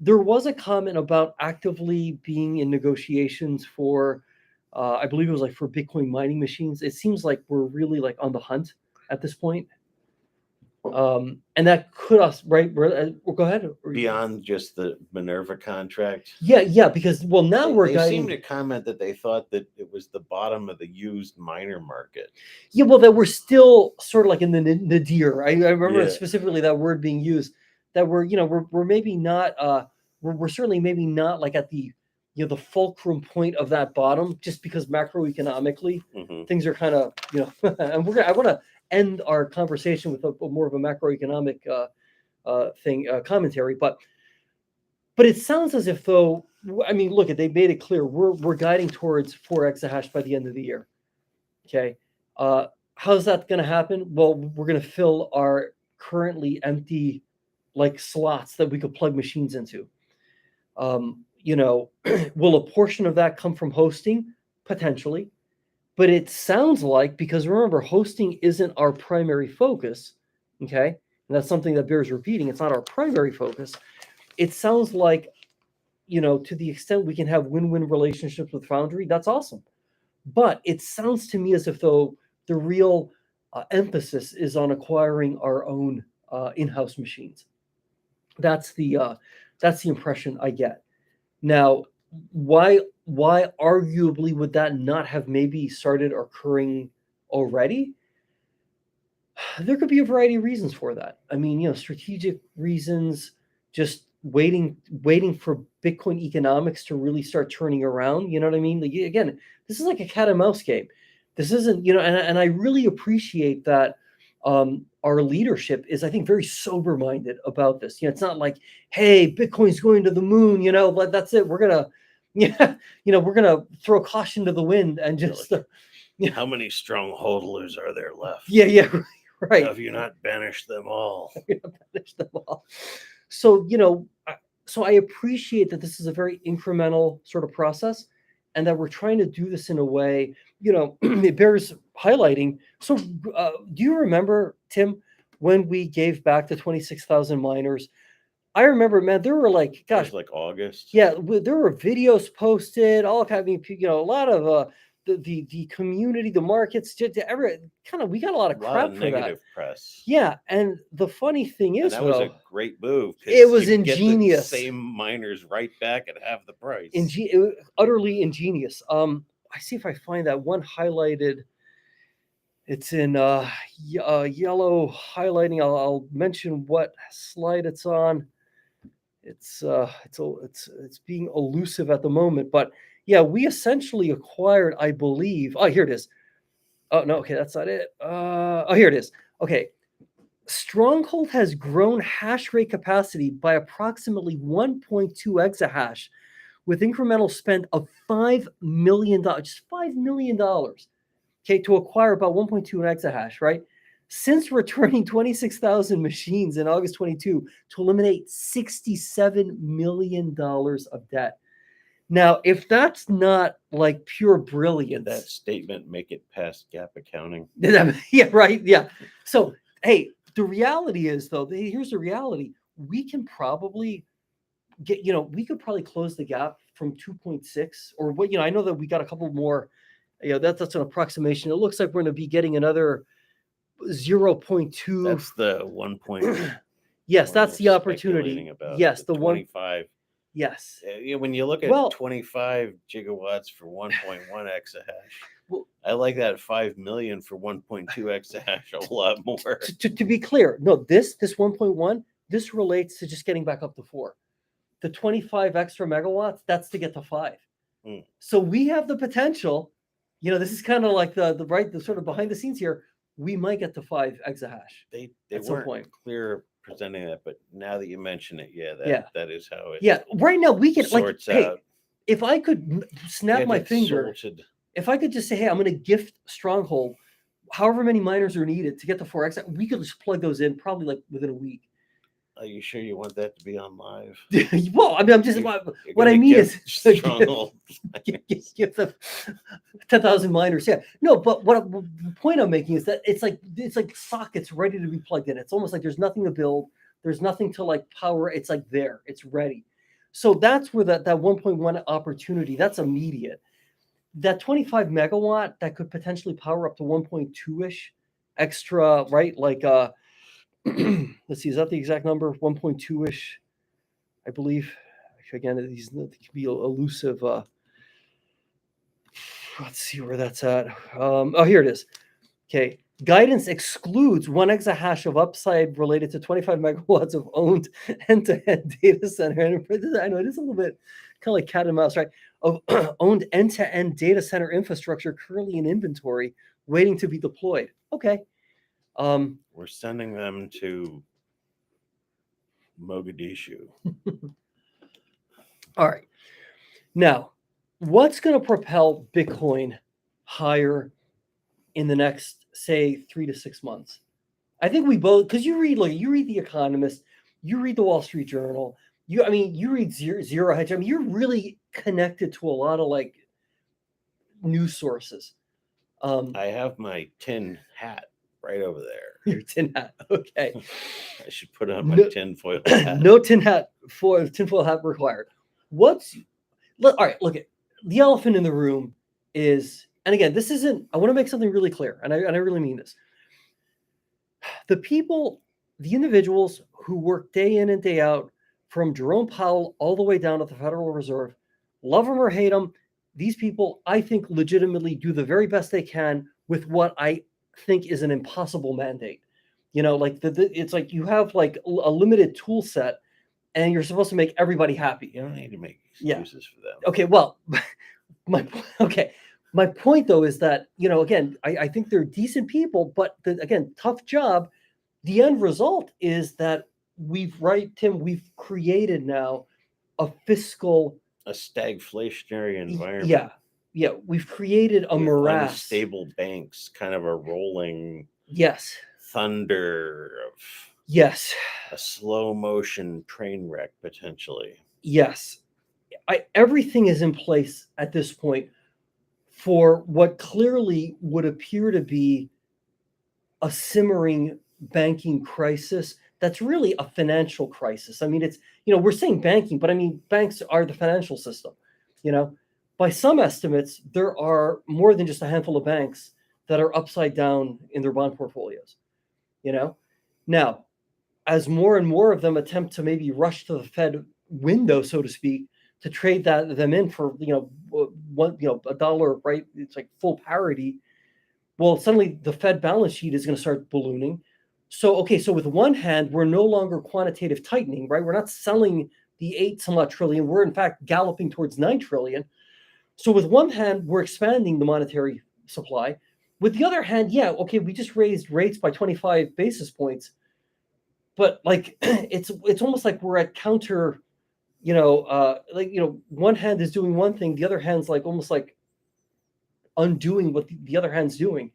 There was a comment about actively being in negotiations for, I believe it was like for Bitcoin mining machines. It seems like we're really like on the hunt at this point. And that could us right. Go ahead. Beyond just the Minerva contract. Yeah, because now they seem to comment that they thought that it was the bottom of the used miner market. Yeah, well, that we're still sort of like in the nadir. I remember specifically that word being used. That we're maybe not. We're certainly maybe not like at the the fulcrum point of that bottom, just because macroeconomically things are kind of and I want to end our conversation with a more of a macroeconomic commentary, but it sounds as if though, I mean, look, they made it clear we're guiding towards 4 exahash by the end of the year. Okay, how's that going to happen? Well, we're going to fill our currently empty slots that we could plug machines into. Will a portion of that come from hosting? Potentially. But it sounds like, because remember, hosting isn't our primary focus, okay? And that's something that bears repeating. It's not our primary focus. It sounds like, to the extent we can have win-win relationships with Foundry, that's awesome. But it sounds to me as if though the real emphasis is on acquiring our own in-house machines. That's the impression I get. Now, why arguably would that not have maybe started occurring already? There could be a variety of reasons for that. I mean, strategic reasons, just waiting for Bitcoin economics to really start turning around. You know what I mean? Again, this is like a cat and mouse game. This isn't, and I really appreciate that our leadership is, I think, very sober-minded about this. It's not like, hey, Bitcoin's going to the moon, but that's it. We're gonna, we're gonna throw caution to the wind and just. How many strongholders are there left? Yeah, right. Have you not banished them all? So so I appreciate that this is a very incremental sort of process, and that we're trying to do this in a way, it bears highlighting. So do you remember, Tim, when we gave back the 26,000 miners? I remember, man, there were like, gosh, it was like August. Yeah, there were videos posted, all kind of, a lot of the community, the markets, we got a lot of crap for negative that. press. Yeah, and the funny thing is, that was a great move. It was ingenious. Get the same miners right back at half the price. It was utterly ingenious. I see if I find that one highlighted. It's in yellow highlighting. I'll mention what slide it's on. It's being elusive at the moment, but yeah, we essentially acquired, I believe. Oh, here it is. Oh, no, okay, that's not it. Oh, here it is. Okay. Stronghold has grown hash rate capacity by approximately 1.2 exahash with incremental spend of $5 million, just $5 million, okay, to acquire about 1.2 exahash, right? Since returning 26,000 machines in August 22 to eliminate $67 million of debt. Now, if that's not like pure brilliance, Did that statement make it past gap accounting? yeah, right. Yeah. So, hey, the reality is, though, here's the reality. We can probably get, we could probably close the gap from 2.6 or what, I know that we got a couple more, that's an approximation. It looks like we're going to be getting another 0.2. That's the 1 point. Yes, that's the opportunity. About yes, the 25. Yes. When you look at 25 gigawatts for 1.1 exahash, well, I like that 5 million for 1.2 exahash a lot more. To be clear, no, this 1.1, this relates to just getting back up to 4. The 25 extra megawatts, that's to get to 5. So we have the potential, this is kind of like the sort of behind the scenes here. We might get to 5 exahash. They at some weren't point. clear presenting that, but now that you mention it, that is how it. Yeah, right now we can sorts out. Hey, if I could snap my finger, if I could just say, hey, I'm going to gift Stronghold however many miners are needed to get to 4x, we could just plug those in probably like within a week. Are you sure you want that to be on live? Well, I mean, I'm just what I mean is Stronghold. give the 10,000 miners. Yeah, no, but the point I'm making is that it's like sockets ready to be plugged in. It's almost like there's nothing to build, there's nothing to like power. It's like there, it's ready. So that's where that 1.1 opportunity, that's immediate. That 25 megawatt that could potentially power up to 1.2-ish extra, right? Like let's see, is that the exact number? 1.2-ish, I believe. Again, these can be elusive. Let's see where that's at. Oh, here it is. Okay. Guidance excludes 1 exahash of upside related to 25 megawatts of owned end-to-end data center. And I know it is a little bit kind of like cat and mouse, right? Of owned end-to-end data center infrastructure currently in inventory, waiting to be deployed. Okay. We're sending them to Mogadishu. All right. Now, what's going to propel Bitcoin higher in the next, say, 3 to 6 months? I think we both, because you read The Economist, you read the Wall Street Journal, you read Zero Hedge. I mean, you're really connected to a lot of like news sources. I have my tin hat right over there. Your tin hat, okay. I should put on my tinfoil hat. No tinfoil hat required. All right, look, at the elephant in the room is, and again, this isn't, I want to make something really clear, and I really mean this. The individuals who work day in and day out, from Jerome Powell all the way down to the Federal Reserve, love them or hate them, these people, I think, legitimately do the very best they can with what I think is an impossible mandate. Like it's like you have like a limited tool set, and you're supposed to make everybody happy. You don't need to make excuses for them. Okay, well, my point though is that, again, I think they're decent people, but again, tough job. The end result is that we've created now a stagflationary environment. Yeah, we've created a morass. Unstable banks, kind of a rolling thunder of a slow motion train wreck potentially. Yes. Everything is in place at this point for what clearly would appear to be a simmering banking crisis that's really a financial crisis. I mean, it's, we're saying banking, but I mean, banks are the financial system. By some estimates, there are more than just a handful of banks that are upside down in their bond portfolios. Now, as more and more of them attempt to maybe rush to the Fed window, so to speak, to trade them in for $1, right? It's like full parity. Well, suddenly the Fed balance sheet is going to start ballooning. So with one hand, we're no longer quantitative tightening, right? We're not selling the 8 some odd trillion. We're in fact galloping towards 9 trillion. So with one hand, we're expanding the monetary supply. With the other hand, yeah, okay, we just raised rates by 25 basis points, but like it's almost like we're at counter, one hand is doing one thing, the other hand's like almost like undoing what the other hand's doing.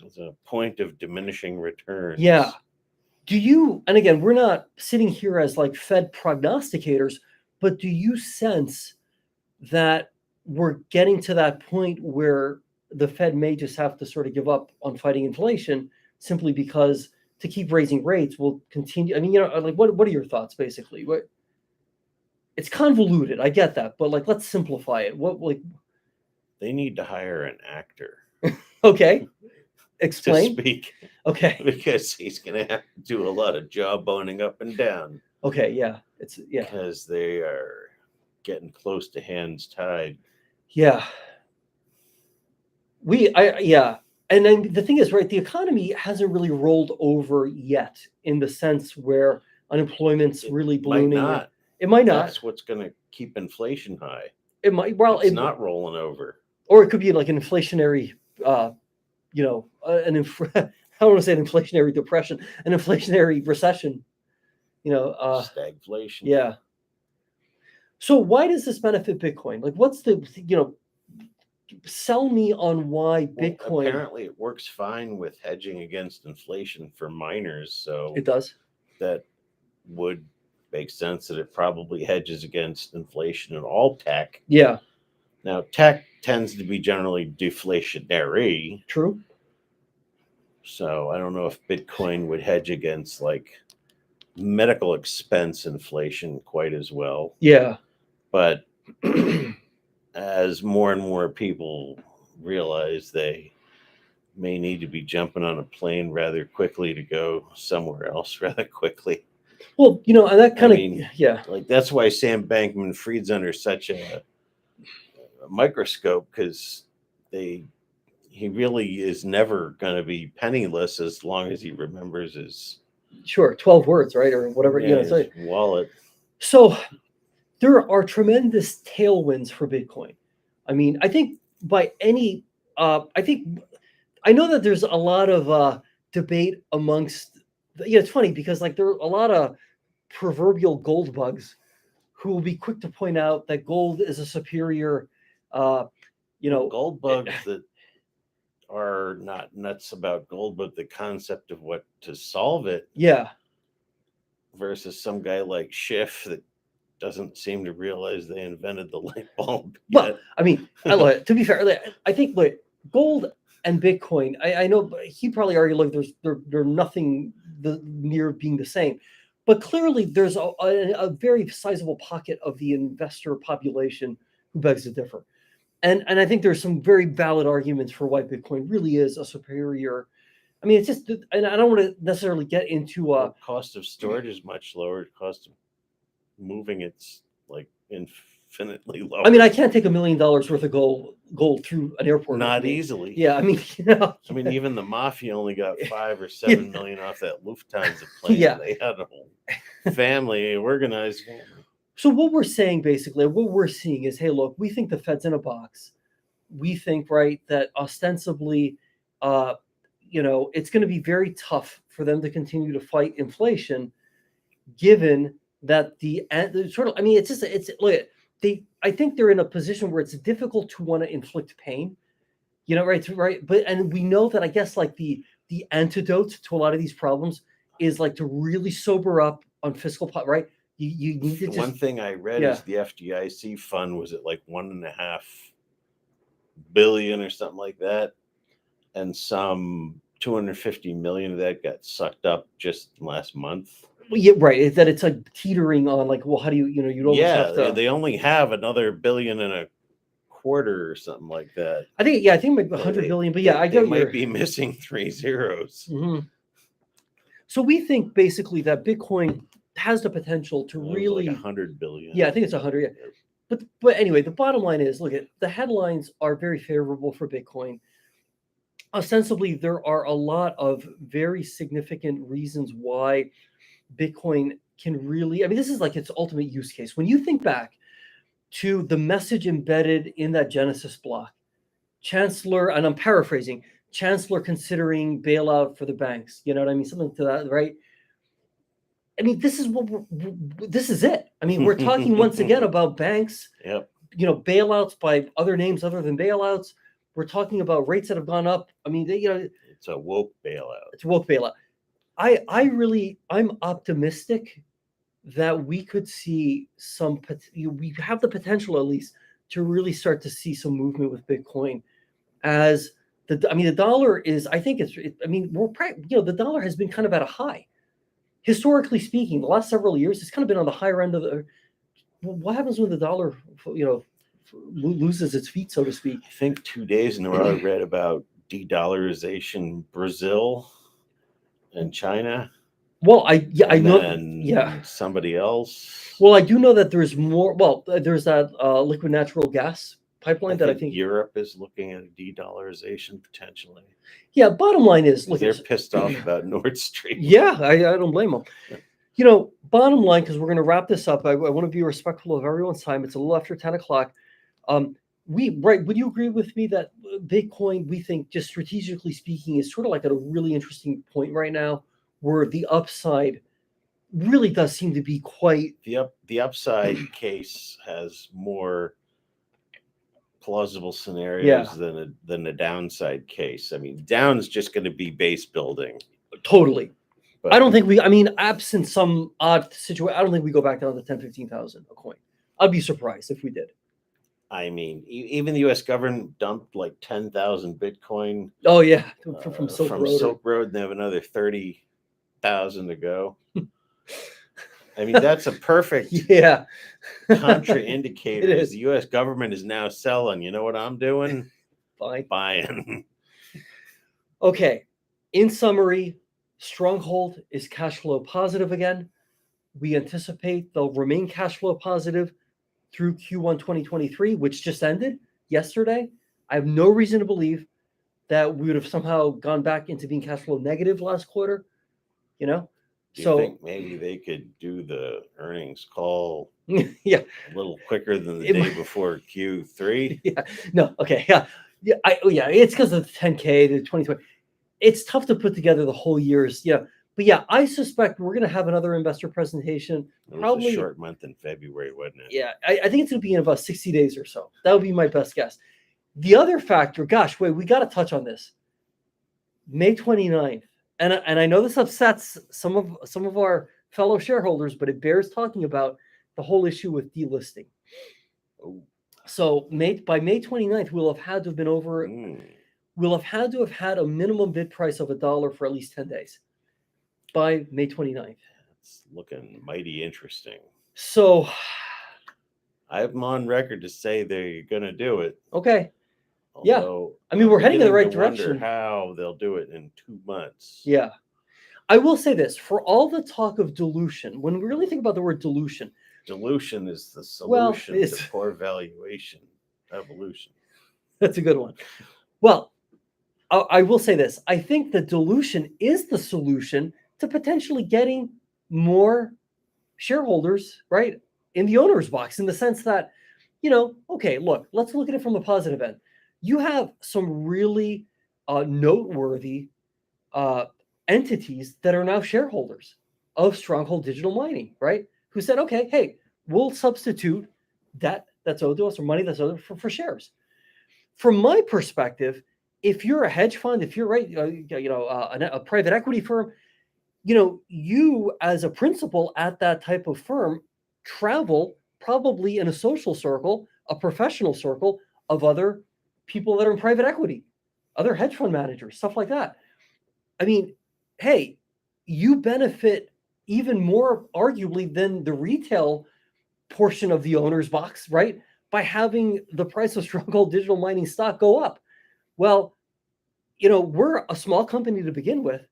It's a point of diminishing returns. Yeah. Do you, and again, we're not sitting here as like Fed prognosticators, but do you sense that we're getting to that point where the Fed may just have to sort of give up on fighting inflation simply because to keep raising rates will continue? I mean, like what are your thoughts basically? It's convoluted, I get that, but like let's simplify it. They need to hire an actor. Okay. To Explain. speak. Okay. Because he's gonna have to do a lot of jawboning up and down. Okay, yeah. Because they are getting close to hands tied. Yeah. And then the thing is, right, the economy hasn't really rolled over yet in the sense where unemployment's really ballooning. It might not. That's what's going to keep inflation high. It might. Well, it's not rolling over. Or it could be like an inflationary, I don't want to say an inflationary depression, an inflationary recession. Stagflation. Yeah. So why does this benefit Bitcoin? Like, what's sell me on why Bitcoin. Apparently, it works fine with hedging against inflation for miners. So it does. That would make sense that it probably hedges against inflation in all tech. Yeah. Now, tech tends to be generally deflationary. True. So I don't know if Bitcoin would hedge against like medical expense inflation quite as well. Yeah. But as more and more people realize they may need to be jumping on a plane rather quickly to go somewhere else rather quickly. Well, and that kind of, yeah. Like that's why Sam Bankman-Fried's under such a microscope, because he really is never going to be penniless as long as he remembers his 12 words, right? Or whatever, his wallet. So there are tremendous tailwinds for Bitcoin. I mean, I think I know that there's a lot of debate amongst, it's funny because like there are a lot of proverbial gold bugs who will be quick to point out that gold is a superior, gold bugs that are not nuts about gold, but the concept of what to solve it. Yeah. Versus some guy like Schiff that doesn't seem to realize they invented the light bulb yet. Well, I mean, to be fair, I think gold and Bitcoin, I know he probably argued like they're nothing near being the same, but clearly there's a very sizable pocket of the investor population who begs to differ. And I think there's some very valid arguments for why Bitcoin really is a superior. I mean, it's just, and I don't want to necessarily get into cost of storage is much lower. Cost of moving it's like infinitely lower. I mean, I can't take $1 million worth of gold through an airport. Not easily. Yeah, I mean, I mean, even the mafia only got 5 or 7 million off that Lufthansa plane. Yeah. They had a whole family, organized family. So what we're saying basically, what we're seeing is, hey, look, we think the Fed's in a box. We think, right, that ostensibly, it's going to be very tough for them to continue to fight inflation, given that I think they're in a position where it's difficult to want to inflict pain, right. But, and we know that I guess like the antidote to a lot of these problems is like to really sober up on fiscal, right? You need to one thing I read is the FDIC fund was at like $1.5 billion or something like that, and some 250 million of that got sucked up just last month. Well, yeah, right. Is that it's like teetering on like, well, how do you always have to. They only have another $1.25 billion or something like that. I think maybe 100 billion, but yeah, they might be missing 3 zeros. Mm-hmm. So we think basically that Bitcoin has the potential to really like 100 billion. Yeah, I think it's 100. Yeah. But anyway, the bottom line is, look at the headlines are very favorable for Bitcoin. Ostensibly, there are a lot of very significant reasons why Bitcoin can really, I mean, this is like its ultimate use case. When you think back to the message embedded in that Genesis block, Chancellor, and I'm paraphrasing, chancellor considering bailout for the banks. You know what I mean? Something to that, right? I mean, this is this is it. I mean, we're talking once again about banks, Yep. Bailouts by other names other than bailouts. We're talking about rates that have gone up. I mean, it's a woke bailout. It's a woke bailout. I'm optimistic that we could see we have the potential at least to really start to see some movement with Bitcoin as the dollar is, I think the dollar has been kind of at a high. Historically speaking, the last several years, it's kind of been on the higher end of the. What happens when the dollar, loses its feet, so to speak? I think 2 days in a row I read about de-dollarization Brazil and China. Well, I know. Somebody else. Well, I do know that there's more. Well, there's that liquid natural gas pipeline that I think Europe is looking at a de-dollarization potentially. Yeah, bottom line is, look, they're pissed off about Nord Stream. Yeah, I don't blame them. Bottom line, because we're going to wrap this up, I want to be respectful of everyone's time. It's a little after 10 o'clock. Would you agree with me that Bitcoin, we think, just strategically speaking, is sort of like at a really interesting point right now, where the upside really does seem to be quite the upside case has more plausible scenarios than the downside case. I mean, down is just going to be base building. Totally. But I don't think absent some odd situation, I don't think we go back down to 10, 15,000 a coin. I'd be surprised if we did. I mean, even the U.S. government dumped like 10,000 Bitcoin. Oh yeah, from Silk Road, and they have another 30,000 to go. I mean, that's a perfect contraindicator. Is the U.S. government is now selling. You know what I'm doing? Buying. Okay. In summary, Stronghold is cash flow positive again. We anticipate they'll remain cash flow positive through Q1 2023, which just ended yesterday. I have no reason to believe that we would have somehow gone back into being cash flow negative last quarter. Do you think maybe they could do the earnings call a little quicker than the day before Q3? Yeah. No. Okay. Yeah. Yeah. It's because of the 10K to 2020. It's tough to put together the whole year's. But I suspect we're going to have another investor presentation. It was a short month in February, wasn't it? Yeah. I think it's going to be in about 60 days or so. That would be my best guess. The other factor, we got to touch on this. May 29th. And I know this upsets some of our fellow shareholders, but it bears talking about the whole issue with delisting. Oh. So by May 29th, we'll have had to have been over. We'll have had to have had a minimum bid price of $1 for at least 10 days by May 29th. It's looking mighty interesting. So I'm on record to say they're going to do it. Okay. Although, I mean, we're heading in the right direction. Wonder how they'll do it in 2 months. Yeah. I will say this, for all the talk of dilution, when we really think about the word dilution is the solution to poor valuation evolution. That's a good one. Well, I will say this. I think the dilution is the solution to potentially getting more shareholders, right, in the owner's box, in the sense that, okay, look, let's look at it from the positive end. You have some really noteworthy entities that are now shareholders of Stronghold Digital Mining, right? Who said, okay, hey, we'll substitute debt that's owed to us or money that's owed for shares. From my perspective, if you're a hedge fund, if you're a private equity firm, you as a principal at that type of firm travel probably in a social circle, a professional circle of other people that are in private equity, other hedge fund managers, stuff like that. I mean, hey, you benefit even more arguably than the retail portion of the owner's box, right? By having the price of Stronghold Digital Mining stock go up. Well, we're a small company to begin with.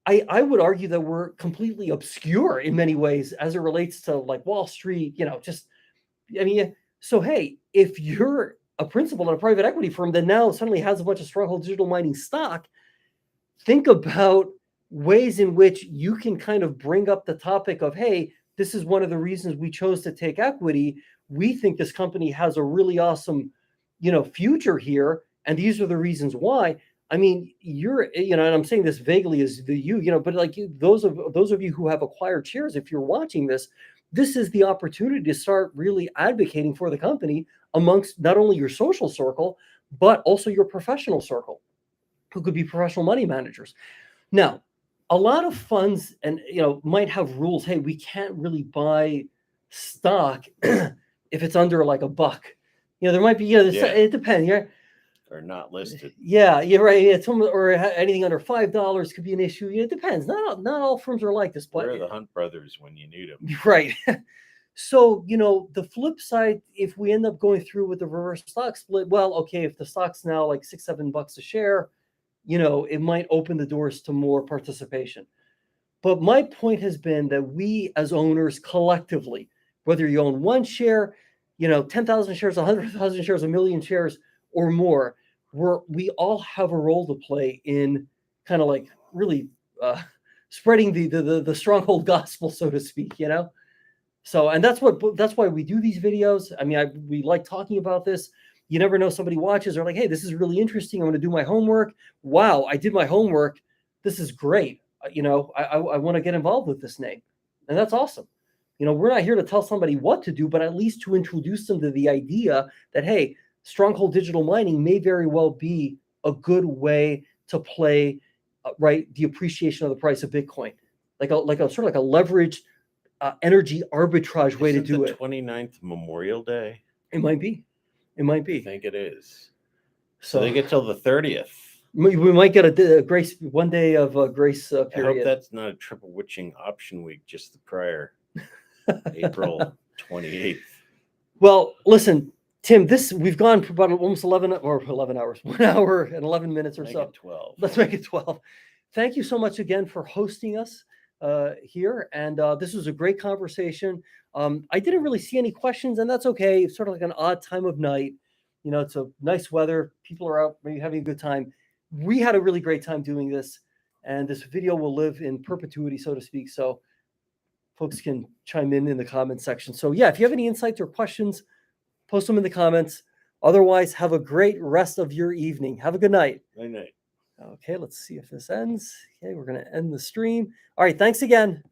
I would argue that we're completely obscure in many ways as it relates to like Wall Street, so hey, if you're a principal in a private equity firm that now suddenly has a bunch of Stronghold Digital Mining stock, think about ways in which you can kind of bring up the topic of, hey, this is one of the reasons we chose to take equity. We think this company has a really awesome, future here, and these are the reasons why. I mean, and I'm saying this vaguely as but like those of you who have acquired shares, if you're watching this, this is the opportunity to start really advocating for the company amongst not only your social circle, but also your professional circle, who could be professional money managers. Now, a lot of funds might have rules. Hey, we can't really buy stock if it's under like a buck. There might be, it depends. Yeah. Or not listed. Yeah, you're right. Yeah, or anything under $5 could be an issue. It depends. Not all firms are like this. But where are the Hunt brothers when you need them? Right. So, the flip side, if we end up going through with the reverse stock split, well, okay, if the stock's now like $6-7 a share, it might open the doors to more participation. But my point has been that we as owners collectively, whether you own one share, 10,000 shares, 100,000 shares, a million shares or more, we all have a role to play in kind of like really spreading the stronghold gospel, so to speak, So, and that's why we do these videos. I mean, we like talking about this. You never know, somebody watches, or like, hey, this is really interesting. I'm going to do my homework. Wow, I did my homework. This is great. I want to get involved with this name. And that's awesome. We're not here to tell somebody what to do, but at least to introduce them to the idea that, hey, Stronghold Digital Mining may very well be a good way to play, the appreciation of the price of Bitcoin, like a sort of like a leveraged energy arbitrage way to do it. 29th Memorial Day? It might be. I think it is. So they get till the 30th. We might get a grace, 1 day of grace period. I hope that's not a triple witching option week, just the prior April 28th. Well, listen, Tim, we've gone for about almost 11 hours, 1 hour and 11 minutes or Make so. it 12. Let's make it 12. Thank you so much again for hosting us here. And this was a great conversation. I didn't really see any questions, and that's okay. It's sort of like an odd time of night. It's a nice weather. People are out maybe having a good time. We had a really great time doing this, and this video will live in perpetuity, so to speak. So folks can chime in the comment section. So yeah, if you have any insights or questions, post them in the comments. Otherwise, have a great rest of your evening. Have a good night. Good night. Okay, let's see if this ends. Okay, we're going to end the stream. All right, thanks again.